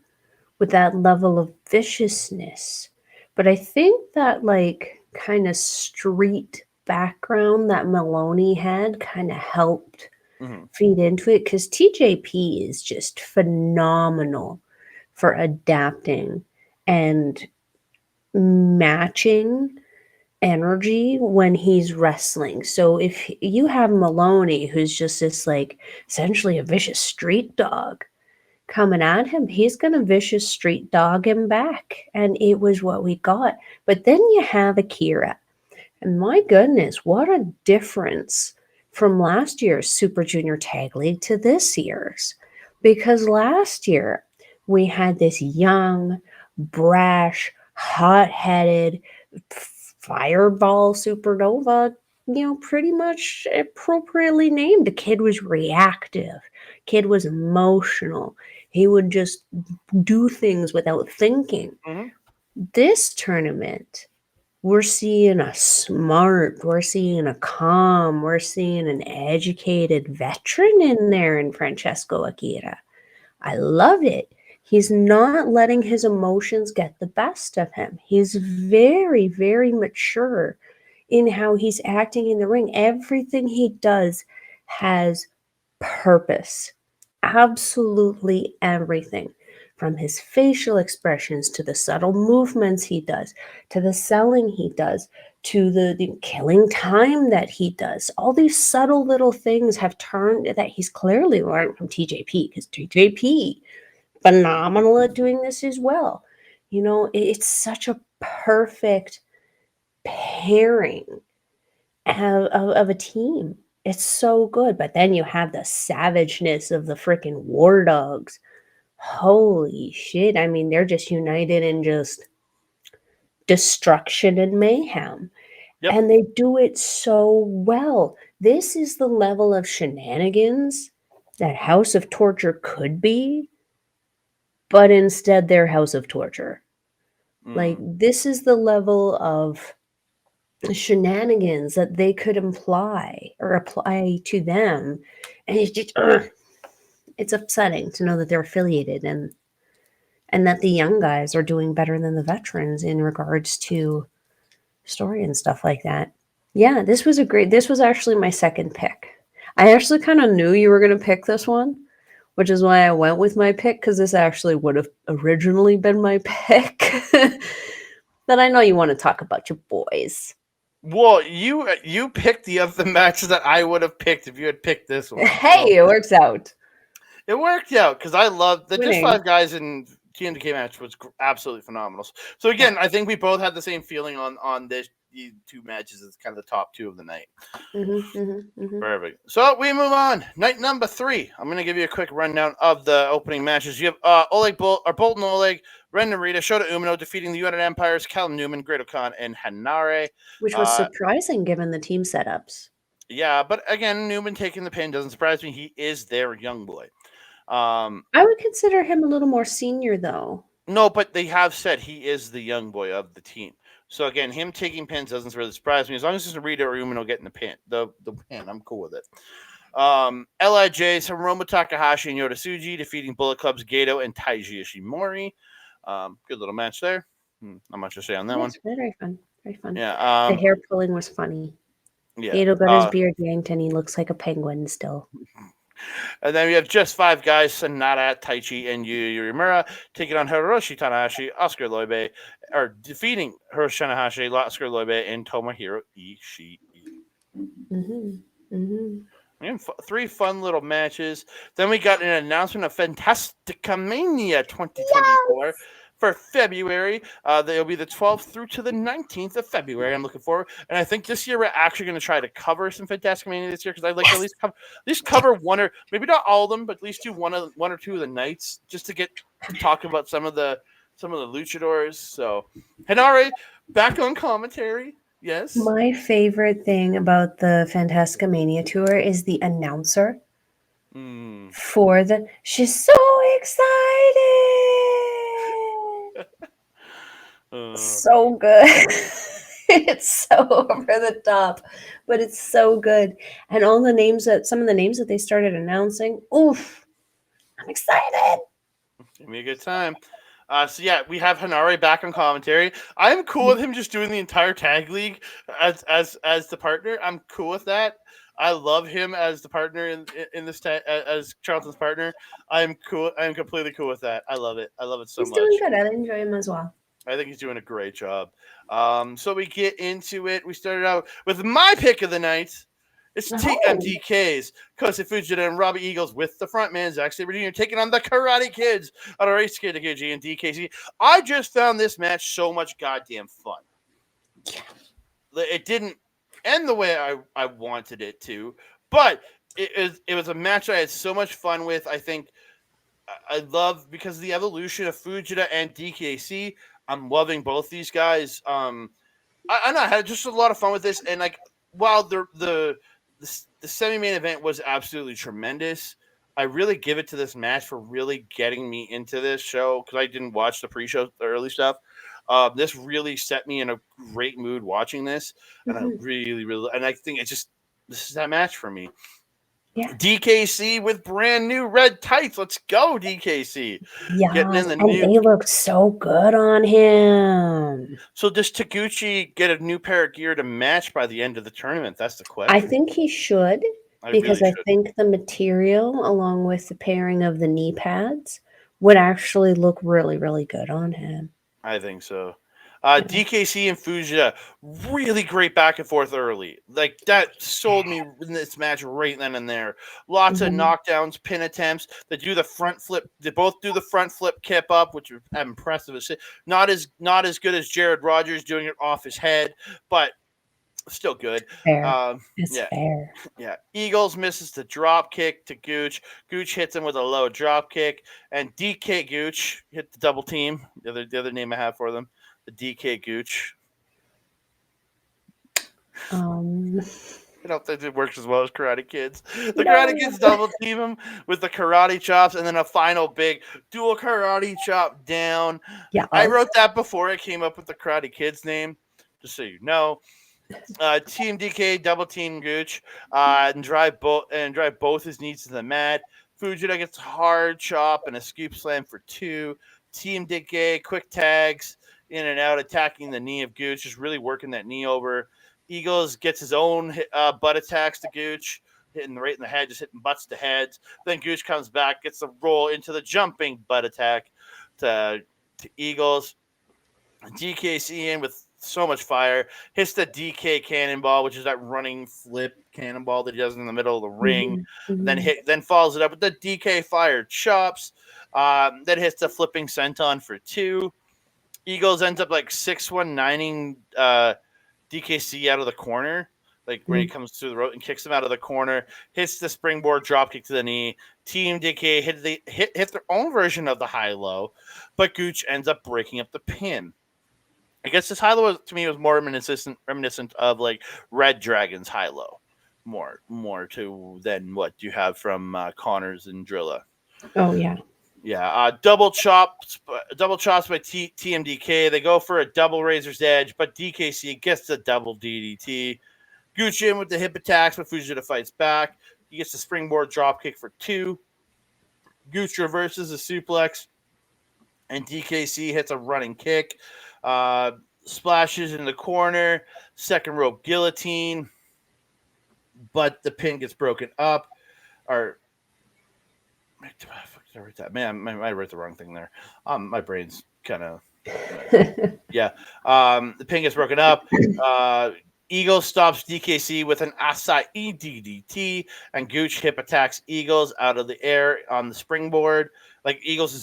Speaker 2: with that level of viciousness. But I think that like kind of street background that Moloney had kind of helped
Speaker 1: Hmm.
Speaker 2: feed into it because TJP is just phenomenal for adapting and matching energy when he's wrestling. So if you have Moloney, who's just this like essentially a vicious street dog coming at him, he's gonna vicious street dog him back. And it was what we got. But then you have Akira. And my goodness, what a difference from last year's Super Junior Tag League to this year's. Because last year we had this young, brash, hot headed, fireball supernova, pretty much appropriately named. The kid was reactive, kid was emotional. He would just do things without thinking.
Speaker 1: Hmm.
Speaker 2: This tournament, we're seeing a smart, we're seeing a calm, we're seeing an educated veteran in there in Francesco Akira. I love it. He's not letting his emotions get the best of him. He's very, very mature in how he's acting in the ring. Everything he does has purpose. Absolutely everything. From his facial expressions to the subtle movements he does, to the selling he does, to the killing time that he does. All these subtle little things have turned that he's clearly learned from TJP because TJP, phenomenal at doing this as well. It's such a perfect pairing of a team. It's so good. But then you have the savageness of the freaking War Dogs. Holy shit. I mean, they're just united in just destruction and mayhem.
Speaker 1: Yep.
Speaker 2: And they do it so well. This is the level of shenanigans that House of Torture could be, but instead they're House of Torture. Like,
Speaker 1: Mm.
Speaker 2: this is the level of shenanigans that they could imply or apply to them. And it's just, it's upsetting to know that they're affiliated and that the young guys are doing better than the veterans in regards to story and stuff like that. Yeah, this was actually my second pick. I actually kind of knew you were going to pick this one, which is why I went with my pick because this actually would have originally been my pick. But I know you want to talk about your boys.
Speaker 1: Well, you picked the other matches that I would have picked if you had picked this one.
Speaker 2: Hey,
Speaker 1: So
Speaker 2: it works out.
Speaker 1: it worked out because I loved the just
Speaker 2: Winning.
Speaker 1: five guys in TMDK match was absolutely phenomenal. So again, I think we both had the same feeling on these two matches as kind of the top two of the night. Perfect. So we move on. Night number 3. I'm going to give you a quick rundown of the opening matches. You have Boltin Oleg, Ren Narita, Shota Umino defeating the United Empires, Cal Newman, Great Khan, and Hanare.
Speaker 2: Which was surprising given the team setups.
Speaker 1: Yeah, but again, Newman taking the pin doesn't surprise me. He is their young boy.
Speaker 2: I would consider him a little more senior, though.
Speaker 1: No, but they have said he is the young boy of the team. So again, him taking pins doesn't really surprise me. As long as it's Narita or Umino getting the pin, I'm cool with it. Lij, Hiromu Takahashi and Yota Tsuji defeating Bullet Club's Gato and Taiji Ishimori. Good little match there. Not much to say on that one.
Speaker 2: Very fun. Very fun.
Speaker 1: Yeah.
Speaker 2: The hair pulling was funny.
Speaker 1: Yeah.
Speaker 2: Gato got his beard yanked and he looks like a penguin still.
Speaker 1: And then we have just five guys: Sanada, Taichi, and Yu Uemura taking on Hiroshi Tanahashi, Oscar Loibe, or defeating Hiroshi Tanahashi, Oscar Loibe, and Tomohiro Ishii. And 3 fun little matches. Then we got an announcement of Fantastica Mania 2024 for February. They'll be the 12th through to the 19th of February. I'm looking forward. And I think this year we're actually going to try to cover some Fantastica Mania this year because I'd like to at least cover one or maybe not all of them, but at least do one or two of the nights just to get to talk about some of the luchadors. So Hanare back on commentary. Yes.
Speaker 2: My favorite thing about the Fantastica Mania tour is the announcer she's so excited.
Speaker 1: Uh,
Speaker 2: So good. It's so over the top, but it's so good. And all the names that some of the names that they started announcing, oof, I'm excited.
Speaker 1: Give me a good time. So yeah, we have Hanare back on commentary. I'm cool with him just doing the entire tag league as the partner. I'm cool with that. I love him as the partner in this as Charlton's partner. I'm cool. I'm completely cool with that. I love it. I love it so
Speaker 2: He's doing
Speaker 1: much.
Speaker 2: good. I enjoy him as well.
Speaker 1: I think he's doing a great job. So we get into it. We started out with my pick of the night. It's
Speaker 2: Oh,
Speaker 1: TMDK's Kosei Fujita and Robbie Eagles with the frontman Zack Sabre Jr. taking on the Karate Kids on a race kid Taguchi and DKC. I just found this match so much goddamn fun. It didn't end the way I wanted it to, but it was a match I had so much fun with. I think I love because of the evolution of Fujita and DKC. I'm loving both these guys. I know I had just a lot of fun with this, and like while the semi main event was absolutely tremendous, I really give it to this match for really getting me into this show because I didn't watch the pre-show, the early stuff. This really set me in a great mood watching this, and I
Speaker 2: mhm.
Speaker 1: really, and I think this is that match for me.
Speaker 2: Yeah.
Speaker 1: DKC with brand new red tights. Let's go, DKC. Getting in
Speaker 2: Yes,
Speaker 1: the
Speaker 2: and
Speaker 1: new.
Speaker 2: they look so good on him.
Speaker 1: So does Taguchi get a new pair of gear to match by the end of the tournament? That's the
Speaker 2: I
Speaker 1: question.
Speaker 2: think he should
Speaker 1: I
Speaker 2: because
Speaker 1: really
Speaker 2: I
Speaker 1: should.
Speaker 2: think the material, along with the pairing of the knee pads, would actually look really, really good on him.
Speaker 1: I think so.
Speaker 2: Yeah.
Speaker 1: DKC and Fujita, really great back and forth early. Like that sold me in this match right then and there. Lots of
Speaker 2: Mhm.
Speaker 1: knockdowns, pin attempts. They do the front flip. They both do the front flip kip up, which is impressive as shit. Not as good as Jared Rogers doing it off his head, but still good.
Speaker 2: Fair.
Speaker 1: Um,
Speaker 2: It's
Speaker 1: yeah,
Speaker 2: fair.
Speaker 1: yeah. Eagles misses the drop kick to Gooch. Gooch hits him with a low drop kick, and DK Gooch hit the double team. The other name I have for them, the DK Gooch.
Speaker 2: Um,
Speaker 1: I don't think it works as well as Karate Kids. The Karate
Speaker 2: no.
Speaker 1: Kids double team him with the karate chops, and then a final big dual karate chop down.
Speaker 2: Yes.
Speaker 1: I wrote that before I came up with the Karate Kids name, just so you know. Team DK double team Gooch and drive both his knees to the mat. Fujita gets a hard chop and a scoop slam for two. Team DK quick tags in and out, attacking the knee of Gooch, just really working that knee over. Eagles gets his own butt attacks to Gooch, hitting right in the head, just hitting butts to heads. Then Gooch comes back, gets the roll into the jumping butt attack to Eagles. DKC in with so much fire. Hits the DK cannonball, which is that running flip cannonball that he does in the middle of the ring.
Speaker 2: Mhm,
Speaker 1: Then
Speaker 2: mhm.
Speaker 1: then follows it up with the DK fire chops. Then hits the flipping senton for two. Eagles ends up like 619ing DKC out of the corner. Like when he
Speaker 2: Mhm.
Speaker 1: comes through the rope and kicks him out of the corner, hits the springboard drop kick to the knee. Team DK hit their own version of the high low, but Gooch ends up breaking up the pin. I guess this high low to me was more reminiscent of like Red Dragon's high low, more to than what you have from Connors and Drilla.
Speaker 2: Oh yeah.
Speaker 1: Yeah, double chops by TMDK. They go for a double Razor's Edge, but DKC gets the double DDT. Gucci in with the hip attacks, but Fujita fights back. He gets the springboard drop kick for two. Gooch reverses a suplex, and DKC hits a running kick. Uh, Splashes in the corner, second rope guillotine, but the pin gets broken up. Or did I write that? Man, I wrote the wrong thing there. My brain's kind of yeah. The pin gets broken up. Uh, Eagles stops DKC with an Asai DDT, and Gooch hip attacks Eagles out of the air on the springboard. Like Eagles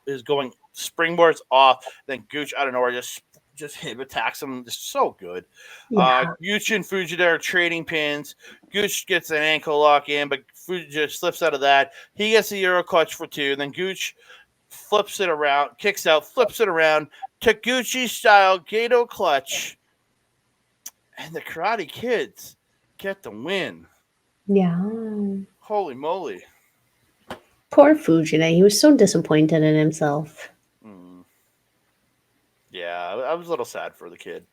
Speaker 1: is going springboards off, then Gooch out of nowhere just hip attacks him. Just so good.
Speaker 2: Yeah.
Speaker 1: Gooch and Fujita are trading pins. Gooch gets an ankle lock in, but Fujita slips out of that. He gets the Euro clutch for two. Then Gooch flips it around, kicks out, flips it around, Taguchi style Gato clutch, and the Karate Kids get the win.
Speaker 2: Yeah.
Speaker 1: Holy moly!
Speaker 2: Poor Fujita. He was so disappointed in himself.
Speaker 1: Mm. Yeah, I was a little sad for the kid.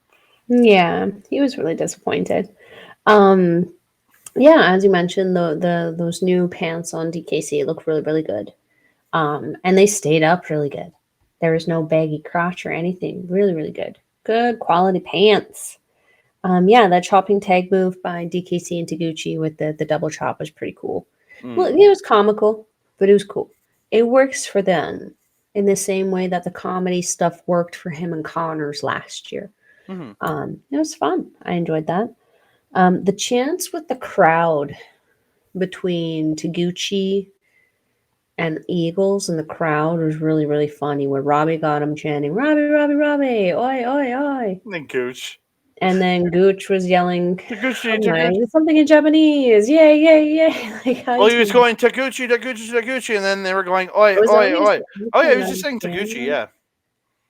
Speaker 2: Yeah, he was really disappointed. Um, yeah, as you mentioned, the those new pants on DKC look really really good. And they stayed up really good. There was no baggy crotch or anything. Really really good. Good quality pants. Yeah, that chopping tag move by DKC and Taguchi with the double chop was pretty cool. Well,
Speaker 1: Mm.
Speaker 2: it was comical, but it was cool. It works for them in the same way that the comedy stuff worked for him and Connors last year.
Speaker 1: Hmm.
Speaker 2: It was fun. I enjoyed that. The chants with the crowd between Taguchi and Eagles and the crowd was really, really funny. Where Robbie got him chanting, Robbie, Robbie, Robbie, oi, oi, oi.
Speaker 1: And then Gooch.
Speaker 2: And then Gooch was yelling,
Speaker 1: Taguchi,
Speaker 2: oh my,
Speaker 1: Taguchi.
Speaker 2: something in Japanese. Yay, yay, yay. Like,
Speaker 1: Well,
Speaker 2: hi
Speaker 1: he was
Speaker 2: team.
Speaker 1: going Taguchi, Taguchi, Taguchi, and then they were going oi,
Speaker 2: Was that what
Speaker 1: oi,
Speaker 2: he was
Speaker 1: oi.
Speaker 2: saying?
Speaker 1: Oh
Speaker 2: I
Speaker 1: yeah, he
Speaker 2: couldn't
Speaker 1: was just saying
Speaker 2: understand
Speaker 1: Taguchi.
Speaker 2: him.
Speaker 1: Yeah,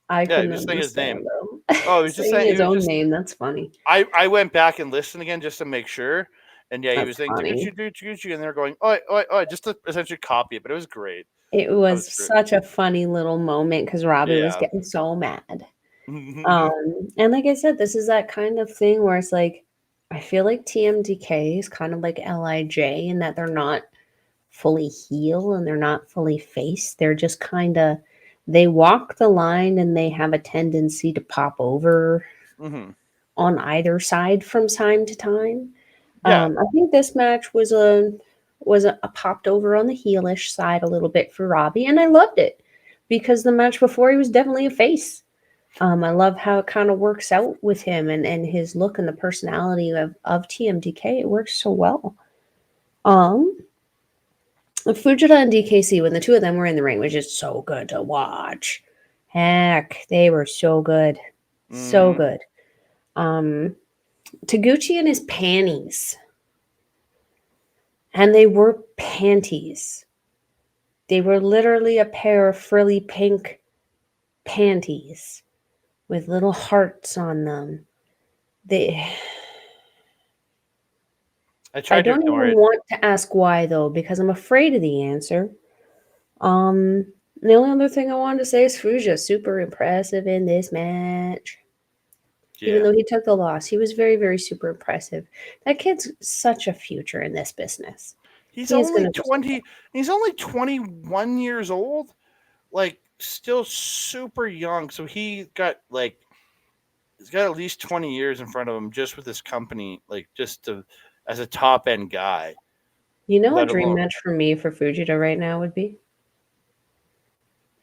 Speaker 2: I
Speaker 1: yeah, he
Speaker 2: couldn't
Speaker 1: was just saying his name.
Speaker 2: understand him.
Speaker 1: Oh, he was just
Speaker 2: Saying
Speaker 1: saying. He
Speaker 2: his
Speaker 1: was
Speaker 2: own
Speaker 1: just.
Speaker 2: name, that's funny.
Speaker 1: I went back and listened again just to make sure, and yeah, he was
Speaker 2: That's
Speaker 1: saying
Speaker 2: funny.
Speaker 1: Taguchi, Taguchi, and they were going oi, oi, oi, just to essentially copy it. But it was great.
Speaker 2: It
Speaker 1: That
Speaker 2: was
Speaker 1: was great.
Speaker 2: such a funny little moment because Robbie was
Speaker 1: Yeah.
Speaker 2: getting so mad. And like I said, this is that kind of thing where it's like, I feel like TMDK is kind of like LIJ in that they're not fully heel and they're not fully face. They're just kind of, they walk the line and they have a tendency to pop over
Speaker 1: Hmm.
Speaker 2: on either side from time to time.
Speaker 1: Yeah.
Speaker 2: I think this match was a popped over on the heelish side a little bit for Robbie, and I loved it because the match before he was definitely a face. I love how it kind of works out with him and his look and the personality of TMDK. It works so well. Um, Fujita and DKC, when the two of them were in the ring, was just so good to watch. Heck, they were so good. So
Speaker 1: Hmm.
Speaker 2: good. Um, Taguchi and his panties. And they were panties. They were literally a pair of frilly pink panties with little hearts on them. They
Speaker 1: I
Speaker 2: I
Speaker 1: tried to
Speaker 2: don't even
Speaker 1: ignore it.
Speaker 2: want to ask why though, because I'm afraid of the answer. Um, the only other thing I wanted to say is Fuja super impressive in this match. Even
Speaker 1: Yeah.
Speaker 2: though he took the loss, he was very, very super impressive. That kid's such a future in this business.
Speaker 1: He's
Speaker 2: He is
Speaker 1: only
Speaker 2: gonna go so
Speaker 1: 20. He's only 21 years old. Like still super young. So he's got at least 20 years in front of him just with this company, like just to, as a top end guy.
Speaker 2: You know, a
Speaker 1: Let
Speaker 2: dream
Speaker 1: alone
Speaker 2: match for me for Fujita right now would be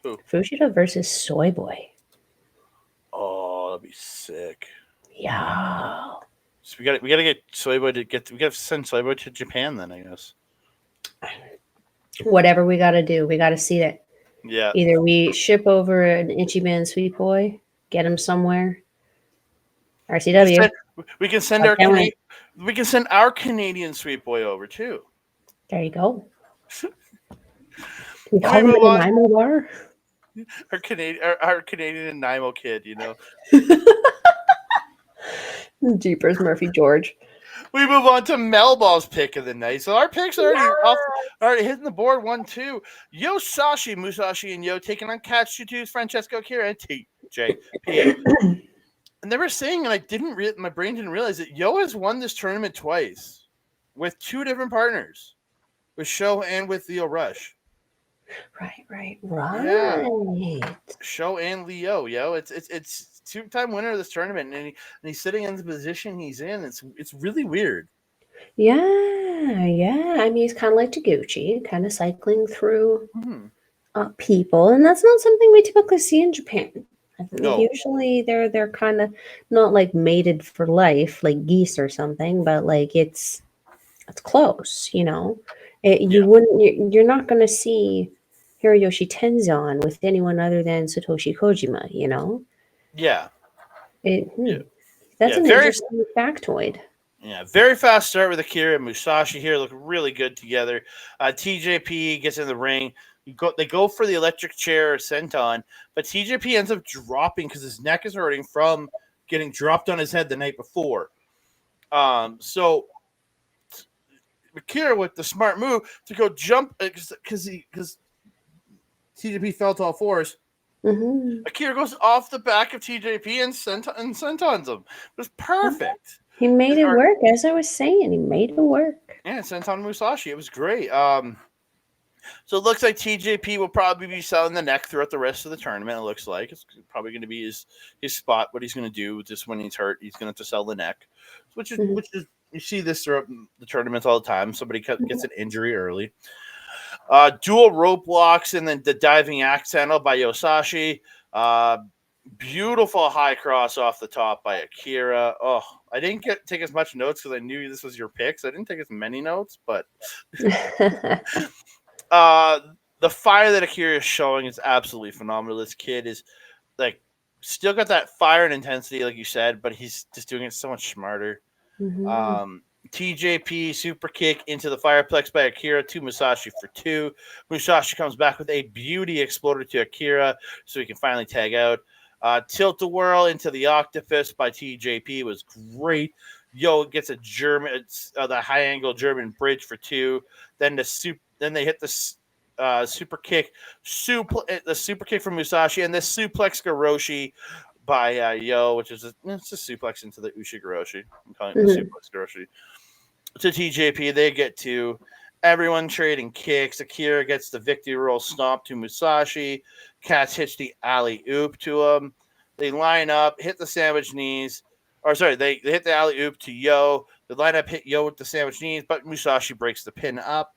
Speaker 1: who?
Speaker 2: Fujita versus Soy Boy.
Speaker 1: Oh, that'd be sick.
Speaker 2: Yeah.
Speaker 1: So we gotta get Soyboy to get. We gotta send Soyboy to Japan then. I guess.
Speaker 2: Whatever we got to do, we got to see it.
Speaker 1: Yeah.
Speaker 2: Either we ship over an Ichiban Sweet Boy, get him somewhere.
Speaker 1: We can
Speaker 2: RCW.
Speaker 1: send. We can send
Speaker 2: I
Speaker 1: our
Speaker 2: can't wait.
Speaker 1: We can send our Canadian sweet boy over too.
Speaker 2: There you go. Can we
Speaker 1: Then we
Speaker 2: call him
Speaker 1: move
Speaker 2: in an
Speaker 1: on.
Speaker 2: IMO bar?
Speaker 1: Our Canadian and Nemo kid. You know.
Speaker 2: Jeepers Murphy George.
Speaker 1: We move on to Melball's pick of the night. So our picks are already hitting the board 1-2. Yosashi, Musashi, and Yo taking on Katsutu's Francesco, Akira, and TJP. And they were saying, and my brain didn't realize that Yo has won this tournament twice with two different partners, with Sho and with Leo Rush.
Speaker 2: Right.
Speaker 1: Yeah,
Speaker 2: Right.
Speaker 1: Sho and Leo. Yo, it's two-time winner of this tournament, and he's sitting in the position he's in. It's really weird.
Speaker 2: Yeah. I mean, he's kind of like Taguchi, kind of cycling through
Speaker 1: Hmm.
Speaker 2: people, and that's not something we typically see in Japan. I think
Speaker 1: No.
Speaker 2: usually they're kind of not like mated for life, like geese or something, but like it's close, you know.
Speaker 1: Yeah.
Speaker 2: You wouldn't, you're not going to see Hiroyoshi Tenzan with anyone other than Satoshi Kojima, you know.
Speaker 1: Yeah.
Speaker 2: It,
Speaker 1: Yeah.
Speaker 2: that's
Speaker 1: Yeah.
Speaker 2: an interesting factoid.
Speaker 1: Very fast start with Akira and Musashi here. Look really good together. TJP gets in the ring. They go for the electric chair or senton, but TJP ends up dropping because his neck is hurting from getting dropped on his head the night before. So Akira with the smart move to go jump because TJP fell to all fours.
Speaker 2: Mm-hmm.
Speaker 1: Akira goes off the back of TJP and sentons him. It was perfect.
Speaker 2: He made it work, as I was saying. He made it work.
Speaker 1: Yeah, senton Musashi. It was great. So it looks like TJP will probably be selling the neck throughout the rest of the tournament. It looks like it's probably going to be his spot. What he's going to do just when he's hurt, he's going to have to sell the neck, which is
Speaker 2: Mm-hmm.
Speaker 1: you see this throughout the tournaments all the time. Somebody gets an injury early. Dual rope blocks and then the diving axe handle by Yosashi. Uh, Beautiful high cross off the top by Akira. Oh, I didn't take as much notes because I knew this was your pick, so I didn't take as many notes. But uh, the fire that Akira is showing is absolutely phenomenal. This kid is like still got that fire and intensity, like you said, but he's just doing it so much smarter.
Speaker 2: Mm-hmm.
Speaker 1: Um, TJP super kick into the fireplex by Akira to Musashi for 2. Musashi comes back with a beauty exploder to Akira so he can finally tag out. Tilt-a-whirl into the octopus by TJP was great. Yo gets a German, the high angle German bridge for 2. Then then they hit the super kick, the super kick from Musashi, and this suplex Garoshi by Yo, which is it's a suplex into the Ushigoroshi. I'm calling it the
Speaker 2: Mm-hmm.
Speaker 1: suplex Garoshi to TJP. They get to everyone trading kicks. Akira gets the victory roll stomp to Musashi. Katz hits the alley oop to him. They line up, hit the sandwich knees. Or sorry, they hit the alley oop to Yo. They line up, hit Yo with the sandwich knees, but Musashi breaks the pin up.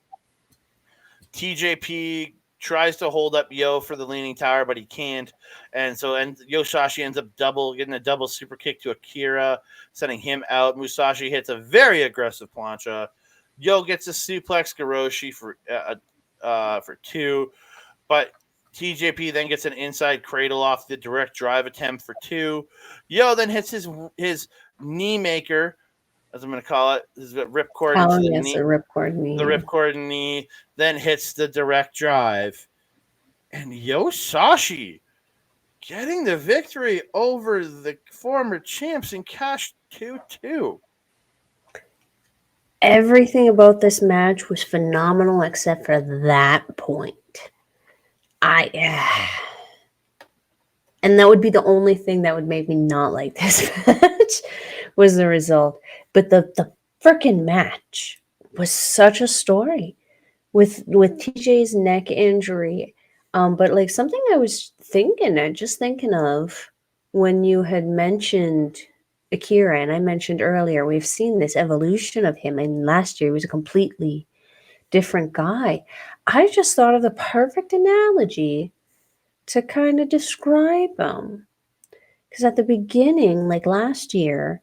Speaker 1: TJP tries to hold up Yo for the leaning tower, but he can't. And Yoshihashi ends up getting a double super kick to Akira, sending him out. Musashi hits a very aggressive plancha. Yo gets a suplex Garoshi for 2, but TJP then gets an inside cradle off the direct drive attempt for 2. Yo then hits his knee maker, as I'm going to call it, his ripcord
Speaker 2: Oh,
Speaker 1: into the
Speaker 2: yes, a
Speaker 1: knee,
Speaker 2: ripcord knee.
Speaker 1: then hits the direct drive. And Yosashi getting the victory over the former champs in Cash 2-2.
Speaker 2: Everything about this match was phenomenal except for that point. And that would be the only thing that would make me not like this match was the result. But the freaking match was such a story with TJ's neck injury. But like something I was just thinking of when you had mentioned Akira, and I mentioned earlier, we've seen this evolution of him. And last year he was a completely different guy. I just thought of the perfect analogy to kind of describe him. Because at the beginning, like last year,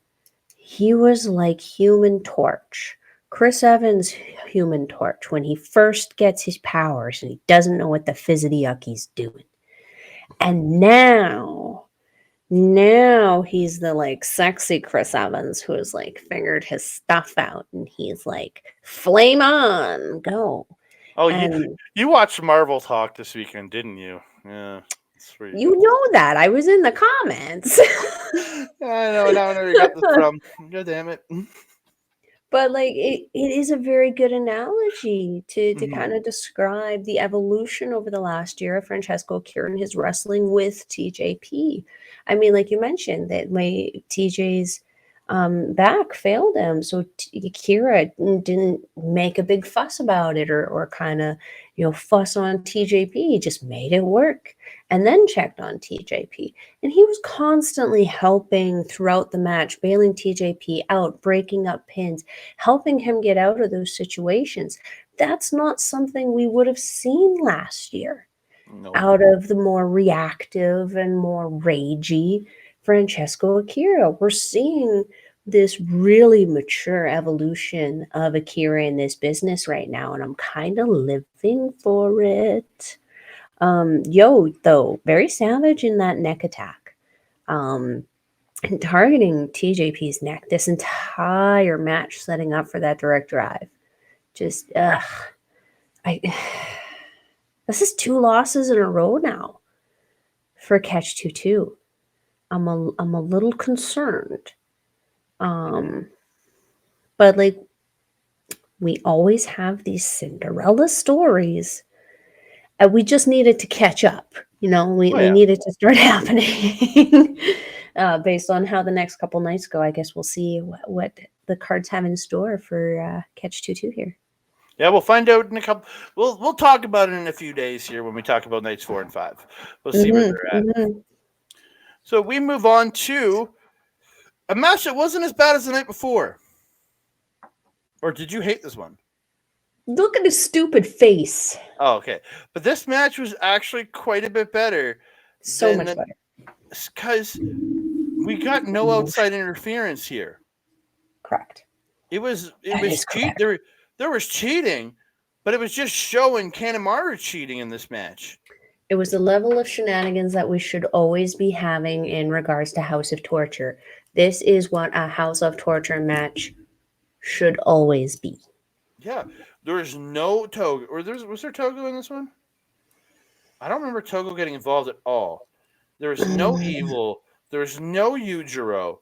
Speaker 2: he was like Human Torch. Chris Evans' Human Torch when he first gets his powers and he doesn't know what the Fizzity-Yucky's doing. And now he's the like sexy Chris Evans who has like figured his stuff out and he's like, flame on, go.
Speaker 1: Oh,
Speaker 2: And
Speaker 1: you watched Marvel Talk this weekend, didn't you? Yeah, that's where you
Speaker 2: you
Speaker 1: got.
Speaker 2: know that. I was in the comments.
Speaker 1: I know now. I know where you got this from. God damn it.
Speaker 2: But like it is a very good analogy to
Speaker 1: Mhm.
Speaker 2: kind of describe the evolution over the last year of Francesco Akira and his wrestling with TJP. I mean, like you mentioned, that my TJ's back failed him, so Akira didn't make a big fuss about it or kind of fuss on TJP. He just made it work and then checked on TJP. And he was constantly helping throughout the match, bailing TJP out, breaking up pins, helping him get out of those situations. That's not something we would have seen last year
Speaker 1: Nope.
Speaker 2: out of the more reactive and more ragey Francesco Akira. We're seeing this really mature evolution of Akira in this business right now, and I'm kind of living for it. Yo, though, very savage in that neck attack. Um, and targeting TJP's neck this entire match, setting up for that direct drive. Just, I. This is 2 losses in a row now for Catch 2-2. I'm a little concerned. Um, but like we always have these Cinderella stories. And we just needed to catch up We
Speaker 1: Oh, yeah.
Speaker 2: needed to start happening. Based on how the next couple nights go, I guess we'll see what the cards have in store for Catch 2-2 here.
Speaker 1: Yeah, we'll find out in a couple. We'll talk about it in a few days here when we talk about nights 4 and 5. We'll see where they're at.
Speaker 2: Mm-hmm.
Speaker 1: So we move on to a match that wasn't as bad as the night before. Or did you hate this one?
Speaker 2: Look at his stupid face.
Speaker 1: Oh, okay. But this match was actually quite a bit better.
Speaker 2: So much better.
Speaker 1: Because we got no outside interference here.
Speaker 2: Correct.
Speaker 1: It was there was cheating, but it was just showing Kanemaru cheating in this match.
Speaker 2: It was the level of shenanigans that we should always be having in regards to House of Torture. This is what a House of Torture match should always be.
Speaker 1: Yeah, there was no Togo, or was there Togo in this one? I don't remember Togo getting involved at all. There was no Evil. There was no Yujiro.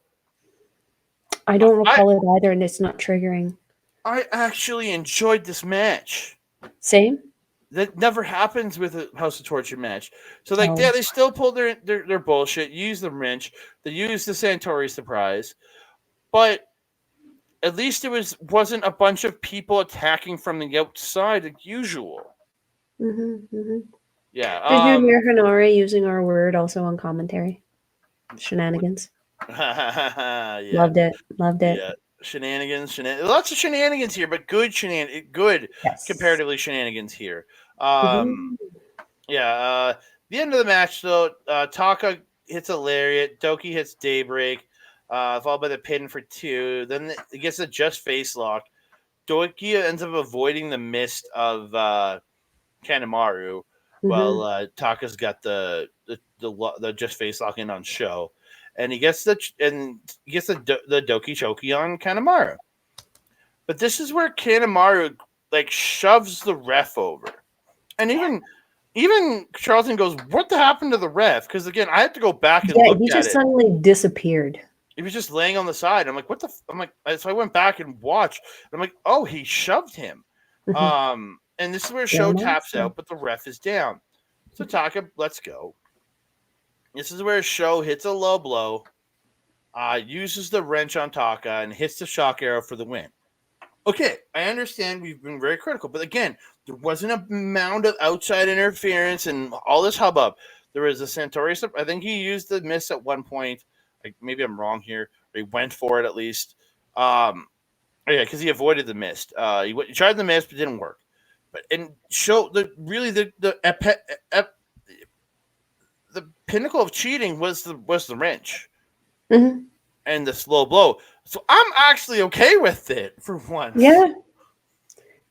Speaker 2: I don't recall it either, and it's not triggering.
Speaker 1: I actually enjoyed this match.
Speaker 2: Same.
Speaker 1: That never happens with a House of Torture match. So, yeah, they still pulled their bullshit, used the wrench, they used the Santori surprise, but at least it wasn't a bunch of people attacking from the outside like usual.
Speaker 2: Mm-hmm, mm-hmm.
Speaker 1: Yeah.
Speaker 2: Did you hear Hanare using our word also on commentary? Shenanigans.
Speaker 1: Yeah.
Speaker 2: Loved it.
Speaker 1: Yeah. Shenanigans. Lots of shenanigans here, but good comparatively shenanigans here. Yeah. The end of the match, though, Taka hits a lariat, Douki hits Daybreak, followed by the pin for 2. Then it gets a just face lock. Douki ends up avoiding the mist of Kanemaru, while Taka's got the just face lock in on show, and he gets the Doki Choki on Kanemaru. But this is where Kanemaru shoves the ref over, and even Charlton goes, "What happened to the ref?" Because again, I had to go back and look at it.
Speaker 2: He just suddenly disappeared.
Speaker 1: He was just laying on the side. I'm like, "What the?" I'm like, so I went back and watched. I'm like, "Oh, he shoved him." And this is where Show taps out, but the ref is down. So Taka, let's go. This is where Show hits a low blow, uses the wrench on Taka, and hits the shock arrow for the win. Okay, I understand we've been very critical, but again, there wasn't a amount of outside interference and all this hubbub. There was a Santori. I think he used the miss at one point. Maybe I'm wrong here. Or he went for it at least. Yeah, because he avoided the miss. He tried the miss, but it didn't work. And Show the pinnacle of cheating was the wrench and the slow blow. So I'm actually okay with it for once.
Speaker 2: Yeah.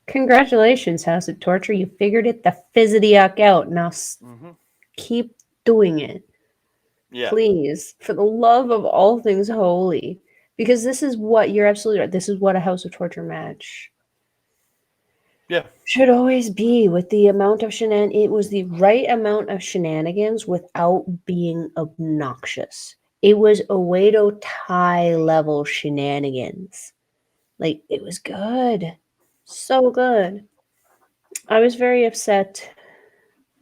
Speaker 2: Congratulations, House of Torture. You figured it the fizzity-uck out. Now keep doing it. Yeah. Please, for the love of all things holy. Because this is what you're absolutely right. This is what a House of Torture match should always be, with the amount of shenanigans. It was the right amount of shenanigans without being obnoxious. It was Oedo Tai level shenanigans. It was good. So good. I was very upset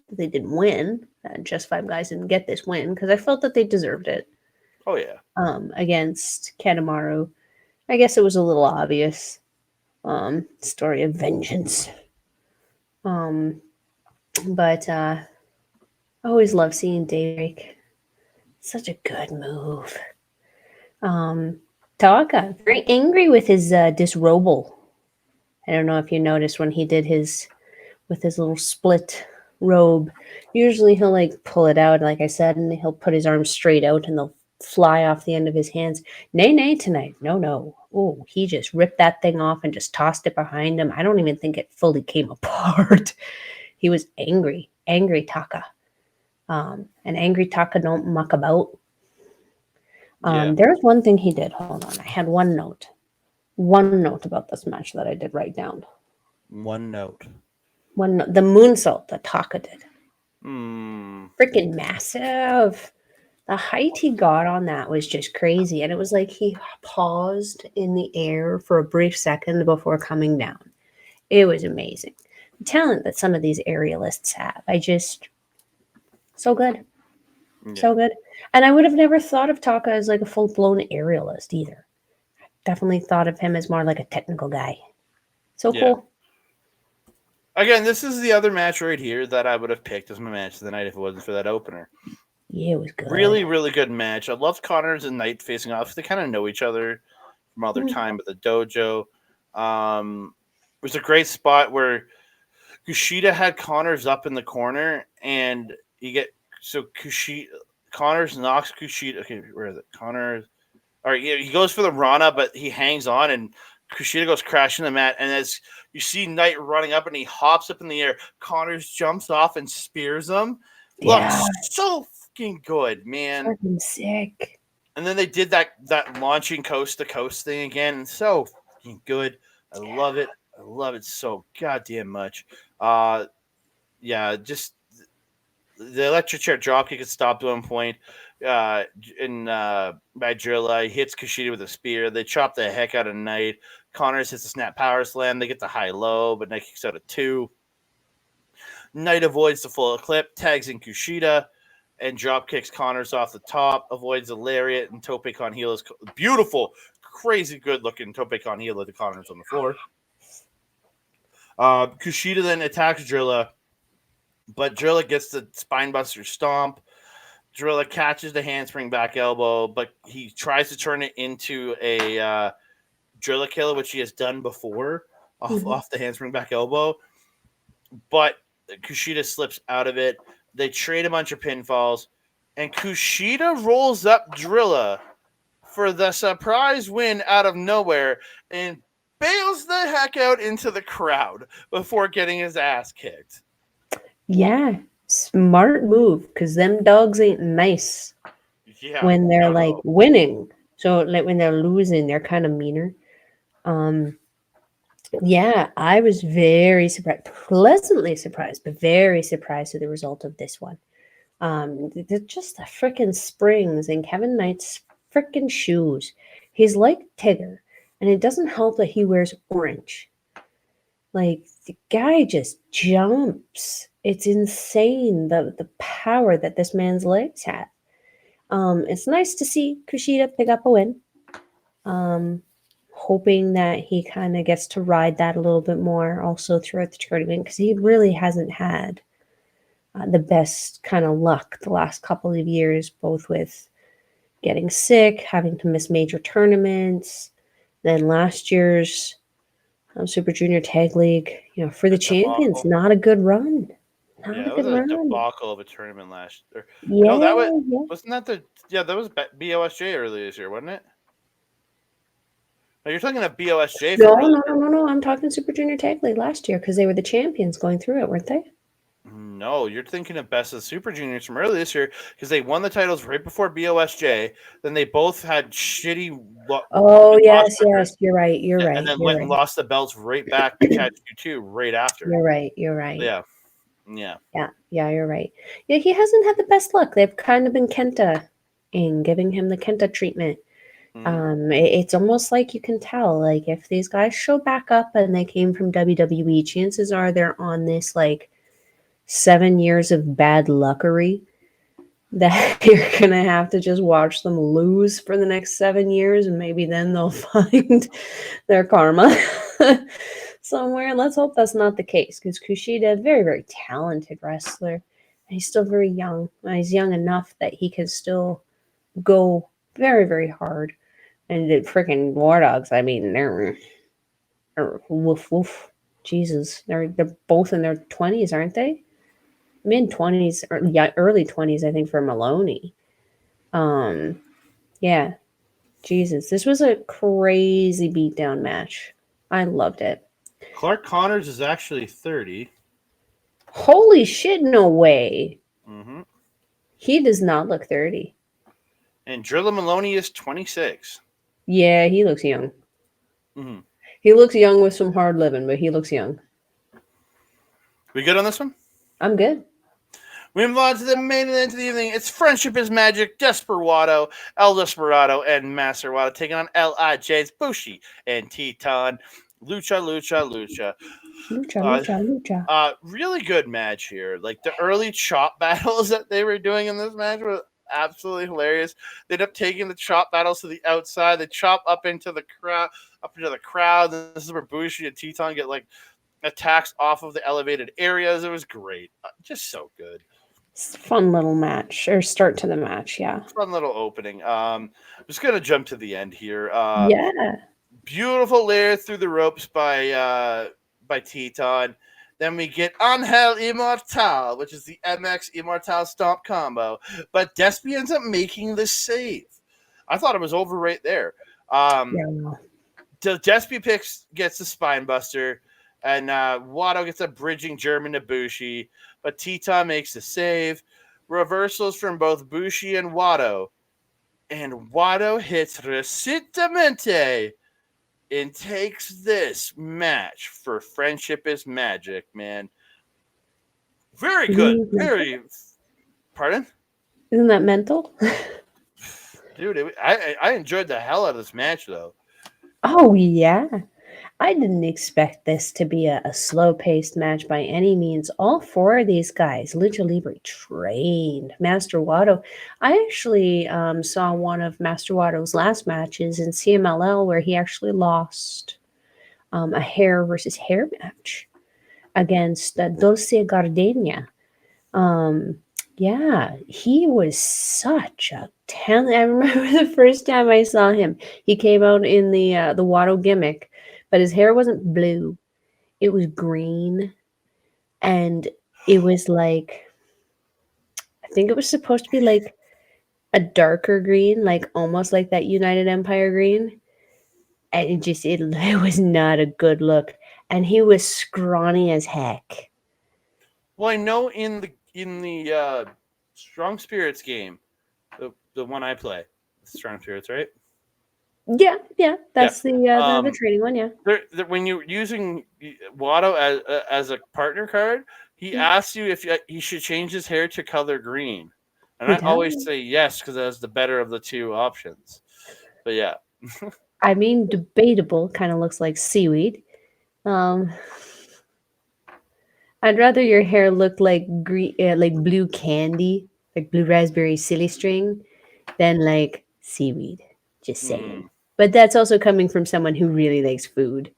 Speaker 2: that they didn't win. Just Five Guys didn't get this win because I felt that they deserved it.
Speaker 1: Oh, yeah.
Speaker 2: Against Kanemaru. I guess it was a little obvious. Story of vengeance. But I always love seeing Daybreak. Such a good move. Taka, very angry with his disrobal. I don't know if you noticed when he did with his little split robe. Usually he'll pull it out, like I said, and he'll put his arms straight out and they'll fly off the end of his hands. Nay, tonight. No. Oh, he just ripped that thing off and just tossed it behind him. I don't even think it fully came apart. He was angry Taka. And angry Taka don't muck about. There's one thing he did. Hold on. I had one note about this match that I did write down.
Speaker 1: One note.
Speaker 2: The moonsault that Taka did. Freaking massive. The height he got on that was just crazy. And it was like he paused in the air for a brief second before coming down. It was amazing. The talent that some of these aerialists have. So good.
Speaker 1: Yeah.
Speaker 2: So good. And I would have never thought of Taka as like a full blown aerialist either. Definitely thought of him as more like a technical guy. So
Speaker 1: Yeah.
Speaker 2: cool.
Speaker 1: Again, this is the other match right here that I would have picked as my match of the night if it wasn't for that opener.
Speaker 2: Yeah, it was good.
Speaker 1: Really, really good match. I loved Connors and Knight facing off. They kind of know each other from other time at the dojo. It was a great spot where Kushida had Connors up in the corner, and Connors knocks Kushida. Okay, where is it? Connors. All right, yeah, he goes for the Rana, but he hangs on, and Kushida goes crashing the mat. And as you see Knight running up, and he hops up in the air, Connors jumps off and spears him.
Speaker 2: Yeah.
Speaker 1: Looks so fucking good, man.
Speaker 2: Fucking sick.
Speaker 1: And then they did that launching coast to coast thing again. So fucking good. I love it. I love it so goddamn much. Just the electric chair dropkick is stopped at one point. By Drilla, he hits Kushida with a spear. They chop the heck out of Knight. Connors hits a snap power slam. They get the high low, but Knight kicks out a 2. Knight avoids the full clip, tags in Kushida, and drop kicks Connors off the top, avoids a lariat, and tope con heel is beautiful, crazy good looking tope con heel of the Connors on the floor. Kushida then attacks Drilla, but Drilla gets the spinebuster stomp. Drilla catches the handspring back elbow, but he tries to turn it into a Drilla killer, which he has done before off the handspring back elbow. But Kushida slips out of it. They trade a bunch of pinfalls, and Kushida rolls up Drilla for the surprise win out of nowhere and bails the heck out into the crowd before getting his ass kicked.
Speaker 2: Yeah, smart move, because them dogs ain't nice when they're like winning. So like when they're losing, they're kind of meaner. Yeah, I was very surprised, pleasantly surprised, but very surprised at the result of this one. Just the freaking springs in Kevin Knight's freaking shoes. He's like Tigger, and it doesn't help that he wears orange. Like the guy just jumps. It's insane the power that this man's legs have. It's nice to see Kushida pick up a win. Hoping that he kind of gets to ride that a little bit more also throughout the tournament, because he really hasn't had the best kind of luck the last couple of years, both with getting sick, having to miss major tournaments, then last year's Super Junior Tag League, for the champions, not a good run.
Speaker 1: It was a debacle of a tournament last year.
Speaker 2: Yeah,
Speaker 1: no, that wasn't that that was BOSJ earlier this year, wasn't it? No, you're talking about BOSJ.
Speaker 2: No. I'm talking Super Junior Tag League last year, because they were the champions going through it, weren't they?
Speaker 1: No, you're thinking of Best of the Super Juniors from earlier this year, because they won the titles right before BOSJ. Then they both had shitty.
Speaker 2: Yes, you're right.
Speaker 1: And then went and lost the belts right back to Catch You 2 right after.
Speaker 2: You're right.
Speaker 1: Yeah,
Speaker 2: you're right. Yeah, he hasn't had the best luck. They've kind of been giving him the Kenta treatment. It's almost like you can tell, like, if these guys show back up and they came from WWE, chances are they're on this like 7 years of bad luckery that you're gonna have to just watch them lose for the next 7 years, and maybe then they'll find their karma somewhere. Let's hope that's not the case, because Kushida, very, very talented wrestler, and he's still very young. He's young enough that he can still go very, very hard. And the freaking War Dogs, I mean, they're woof woof. Jesus, they're both in their 20s, aren't they? Mid-20s, or early 20s, I think, for Moloney. Yeah. Jesus, this was a crazy beatdown match. I loved it.
Speaker 1: Clark Connors is actually 30.
Speaker 2: Holy shit, no way.
Speaker 1: Mm-hmm.
Speaker 2: He does not look 30.
Speaker 1: And Drilla Moloney is 26.
Speaker 2: Yeah, he looks young.
Speaker 1: Mm-hmm.
Speaker 2: He looks young with some hard living, but he looks young.
Speaker 1: We good on this one?
Speaker 2: I'm good.
Speaker 1: We move on to the main event of the evening. It's Friendship is Magic, Desper-Wato, El Desperado, and Master Wato taking on LIJ's Bushi and Teton. Lucha, lucha, lucha.
Speaker 2: Lucha,
Speaker 1: Uh,
Speaker 2: lucha, lucha.
Speaker 1: really good match here. Like the early chop battles that they were doing in this match were absolutely hilarious. They end up taking the chop battles to the outside. They chop up into the crowd. This is where Bushi and Teton get like attacks off of the elevated areas. It was great. Just so good.
Speaker 2: Fun little match or start to the match. Yeah.
Speaker 1: Fun little opening. I'm just gonna jump to the end here.
Speaker 2: Yeah.
Speaker 1: Beautiful layer through the ropes by Teton. Then we get Angel Immortal, which is the MX Immortal Stomp combo. But Despy ends up making the save. I thought it was over right there.
Speaker 2: Yeah.
Speaker 1: Despy gets the spine buster, and Wato gets a bridging German to Bushi. But Teton makes the save. Reversals from both Bushi and Wato. And Wato hits Resitamente and takes this match for Friendship is Magic, man. Very good. Very. Pardon?
Speaker 2: Isn't that mental?
Speaker 1: Dude, I enjoyed the hell out of this match, though.
Speaker 2: Oh, yeah. I didn't expect this to be a slow paced match by any means. All four of these guys, Lucha Libre trained. Master Wato. I actually saw one of Master Wato's last matches in CMLL where he actually lost a hair versus hair match against Dulce Gardenia. Yeah, he was such a talent. I remember the first time I saw him. He came out in the Watto gimmick, but his hair wasn't blue. It was green, and it was like I think it was supposed to be like a darker green, like almost like that United Empire green. And it was not a good look. And he was scrawny as heck.
Speaker 1: Well, I know in the Strong Spirits game, the one I play, Strong Spirits, right?
Speaker 2: Yeah, that's
Speaker 1: Yeah.
Speaker 2: the training one, yeah.
Speaker 1: When you're using Watto as a partner card, he asks you if he should change his hair to color green, and
Speaker 2: He
Speaker 1: I always
Speaker 2: does.
Speaker 1: say yes because that's the better of the two options. But yeah,
Speaker 2: I mean, debatable. Kind of looks like seaweed. Um, I'd rather your hair look like green, like blue candy, like blue raspberry silly string, than like seaweed. Just saying. But that's also coming from someone who really likes food.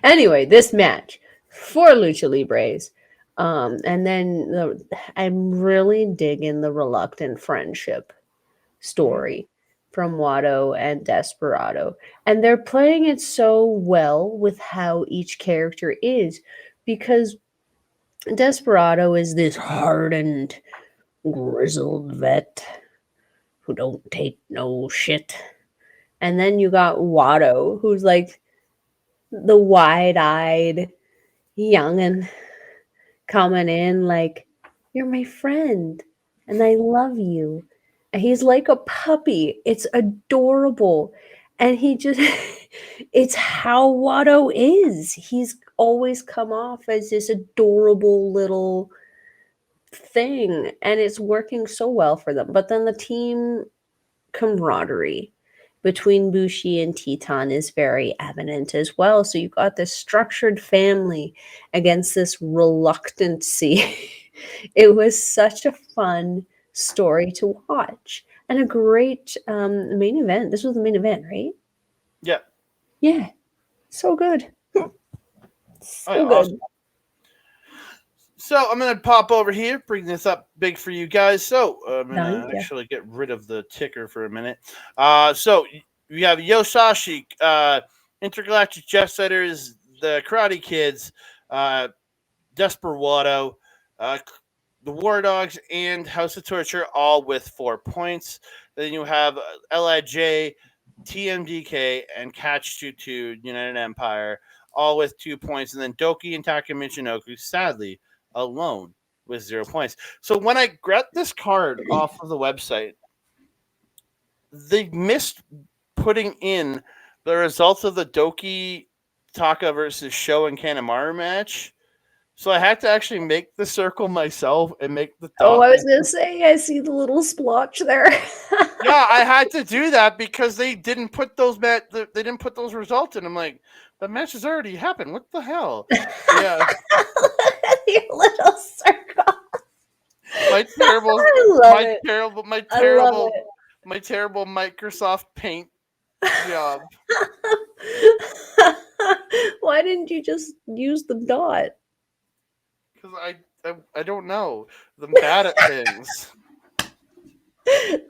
Speaker 2: Anyway, this match for Lucha Libres. And then I'm really digging the reluctant friendship story from Watto and Desperado. And they're playing it so well with how each character is because Desperado is this hardened, grizzled vet who don't take no shit. And then you got Watto, who's like the wide-eyed youngin' coming in like, "You're my friend, and I love you." And he's like a puppy. It's adorable. And he just it's how Watto is. He's always come off as this adorable little thing, and it's working so well for them. But then the team camaraderie between Bushi and Teton is very evident as well. So you've got this structured family against this reluctancy. It was such a fun story to watch and a great main event. This was the main event, right?
Speaker 1: yeah.
Speaker 2: Yeah. So good. So
Speaker 1: yeah,
Speaker 2: good.
Speaker 1: awesome. So I'm gonna pop over here, bring this up big for you guys. So I'm gonna actually get rid of the ticker for a minute. So we have Yosashi, Intergalactic Jet Setters, the Karate Kids, Desper-Wato, the War Dogs, and House of Torture, all with 4 points. Then you have LIJ, TMDK, and Catch 22 United Empire, all with 2 points. And then Douki and Taka Michinoku, sadly, alone with 0 points. So when I grabbed this card off of the website, they missed putting in the results of the Douki Taka versus Sho and Kanemaru match. So I had to actually make the circle myself and make the dot.
Speaker 2: Oh, I was gonna say I see the little splotch there.
Speaker 1: Yeah, I had to do that because they didn't put those they didn't put those results in. I'm like, the match has already happened. What the hell? Yeah,
Speaker 2: Your little circle.
Speaker 1: my terrible,
Speaker 2: I love
Speaker 1: my
Speaker 2: it.
Speaker 1: terrible, my
Speaker 2: I love
Speaker 1: terrible,
Speaker 2: it.
Speaker 1: my terrible Microsoft Paint job.
Speaker 2: Why didn't you just use the dot?
Speaker 1: Because I don't know. I'm bad at things.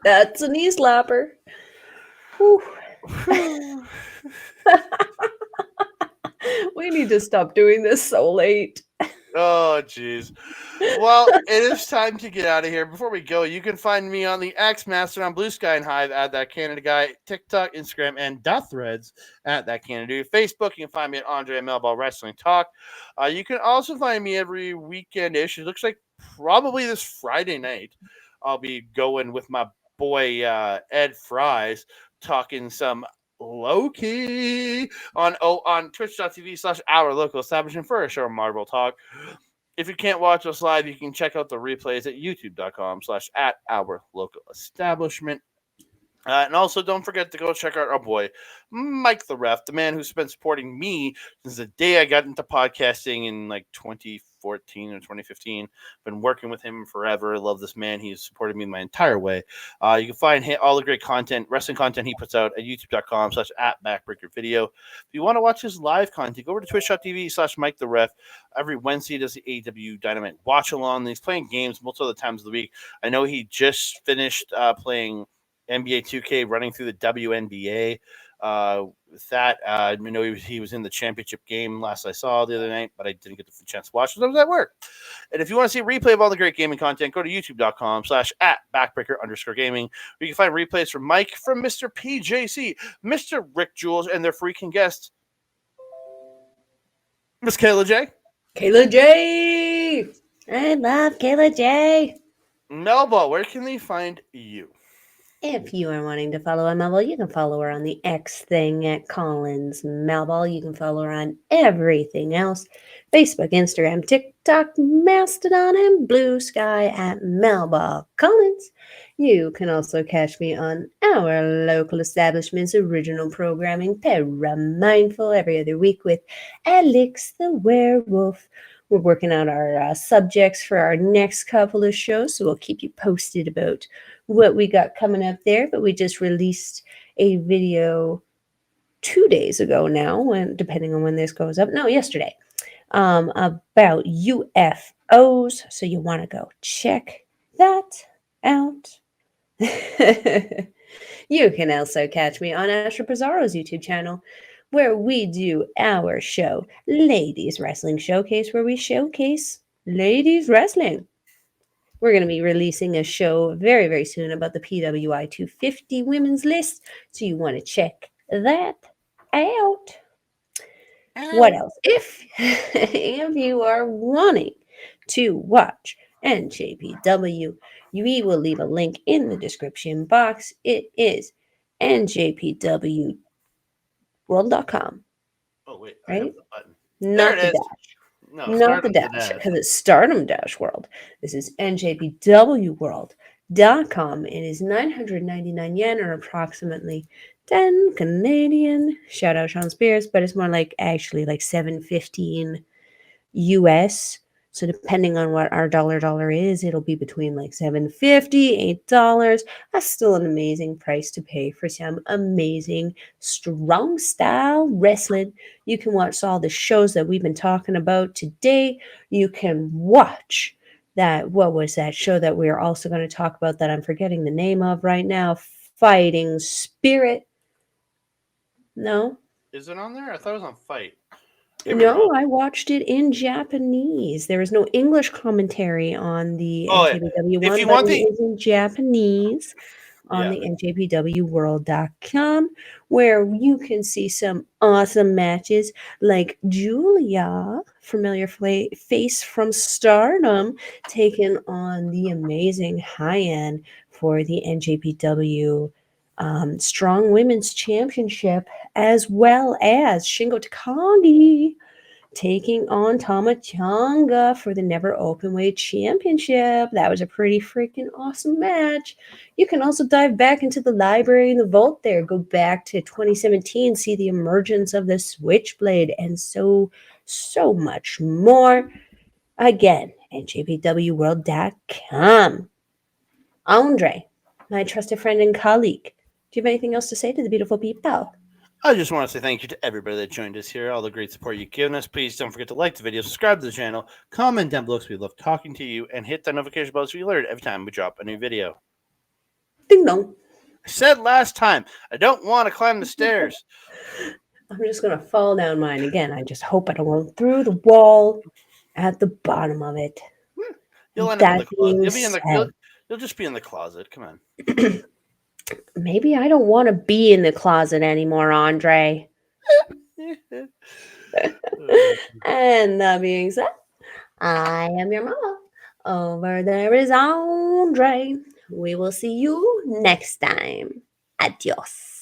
Speaker 2: That's a knee slapper. Whew. We need to stop doing this so late.
Speaker 1: Oh, jeez. Well, it is time to get out of here. Before we go, you can find me on the X Mastodon, Blue Sky, and Hive at That Canada Guy, TikTok, Instagram, and Threads at That Canada Dude. Facebook, you can find me at Andre Melball Wrestling Talk. You can also find me every weekend-ish. It looks like probably this Friday night I'll be going with my boy Ed Fries talking some Loki on twitch.tv/our local establishment for a show Marvel Talk. If you can't watch us live, you can check out the replays at youtube.com/at our local establishment. And also, don't forget to go check out our boy, Mike the Ref, the man who's been supporting me since the day I got into podcasting in like 2014 or 2015. Been working with him forever. Love this man. He's supported me my entire way. You can find all the great content, wrestling content he puts out at youtube.com/at backbreaker video. If you want to watch his live content, go over to twitch.tv/Mike the Ref. Every Wednesday, he does the AEW Dynamite watch along. He's playing games multiple other times of the week. I know he just finished playing NBA 2K, running through the WNBA. With that, I know he was in the championship game last I saw the other night, but I didn't get the chance to watch because I was at work. And if you want to see a replay of all the great gaming content, go to youtube.com/at backbreaker_gaming, where you can find replays from Mike, from Mr. PJC, Mr. Rick Jules, and their freaking guests, Miss Kayla J.
Speaker 2: Kayla J. I love Kayla J.
Speaker 1: Melball, where can they find you?
Speaker 2: If you are wanting to follow Melball, you can follow her on the X thing at Collins Melball. You can follow her on everything else: Facebook, Instagram, TikTok, Mastodon, and Blue Sky at Melball Collins. You can also catch me on our local establishment's original programming, Paramindful, every other week with Alex the Werewolf. We're working out our subjects for our next couple of shows, so we'll keep you posted about what we got coming up there. But we just released a video 2 days ago now, when depending on when this goes up. No, yesterday, about UFOs. So you want to go check that out. You can also catch me on Asher Pizarro's YouTube channel, where we do our show, Ladies Wrestling Showcase, where we showcase ladies wrestling. We're going to be releasing a show very, very soon about the PWI 250 women's list. So you want to check that out. What else? If you are wanting to watch NJPW, we will leave a link in the description box. It is NJPW-World.com.
Speaker 1: Oh, wait, I
Speaker 2: Right?
Speaker 1: have the button.
Speaker 2: Not
Speaker 1: There
Speaker 2: the
Speaker 1: it is.
Speaker 2: dash.
Speaker 1: No,
Speaker 2: Not the dash, because it's Stardom Dash World. This is NJPW-World.com. It is 999 yen, or approximately 10 Canadian. Shout out Sean Spears, but it's more like actually like 715 US. So depending on what our dollar is, it'll be between like $7.50, $8. That's still an amazing price to pay for some amazing strong style wrestling. You can watch all the shows that we've been talking about today. You can watch that. What was that show that we're also going to talk about that I'm forgetting the name of right now? Fighting Spirit. No?
Speaker 1: Is it on there? I thought it was on Fight. Could be
Speaker 2: No,
Speaker 1: wrong.
Speaker 2: I watched it in Japanese. There was no English commentary on the
Speaker 1: Oh,
Speaker 2: NJPW
Speaker 1: if
Speaker 2: one,
Speaker 1: you
Speaker 2: but
Speaker 1: want
Speaker 2: it
Speaker 1: the
Speaker 2: is in Japanese on
Speaker 1: yeah,
Speaker 2: the NJPW-World.com, where you can see some awesome matches like Julia, familiar face from Stardom, taking on the amazing High-End for the NJPW Strong Women's Championship, as well as Shingo Takagi taking on Tamachanga for the Never Openweight Championship. That was a pretty freaking awesome match. You can also dive back into the library in the vault there, go back to 2017, see the emergence of the Switchblade, and so much more. Again, NJPW-World.com. Andre, my trusted friend and colleague, do you have anything else to say to the beautiful people?
Speaker 1: I just want to say thank you to everybody that joined us here, all the great support you've given us. Please don't forget to like the video, subscribe to the channel, comment down below because we love talking to you, and hit that notification bell so you're alerted every time we drop a new video.
Speaker 2: Ding dong.
Speaker 1: I said last time, I don't want to climb the stairs.
Speaker 2: I'm just going to fall down mine again. I just hope I don't go through the wall at the bottom of it.
Speaker 1: You'll end up in
Speaker 2: That
Speaker 1: the closet.
Speaker 2: being
Speaker 1: You'll just be in the closet. Come on.
Speaker 2: maybe I don't want to be in the closet anymore, Andre. And that being said, I am your mama. Over there is Andre. We will see you next time. Adios.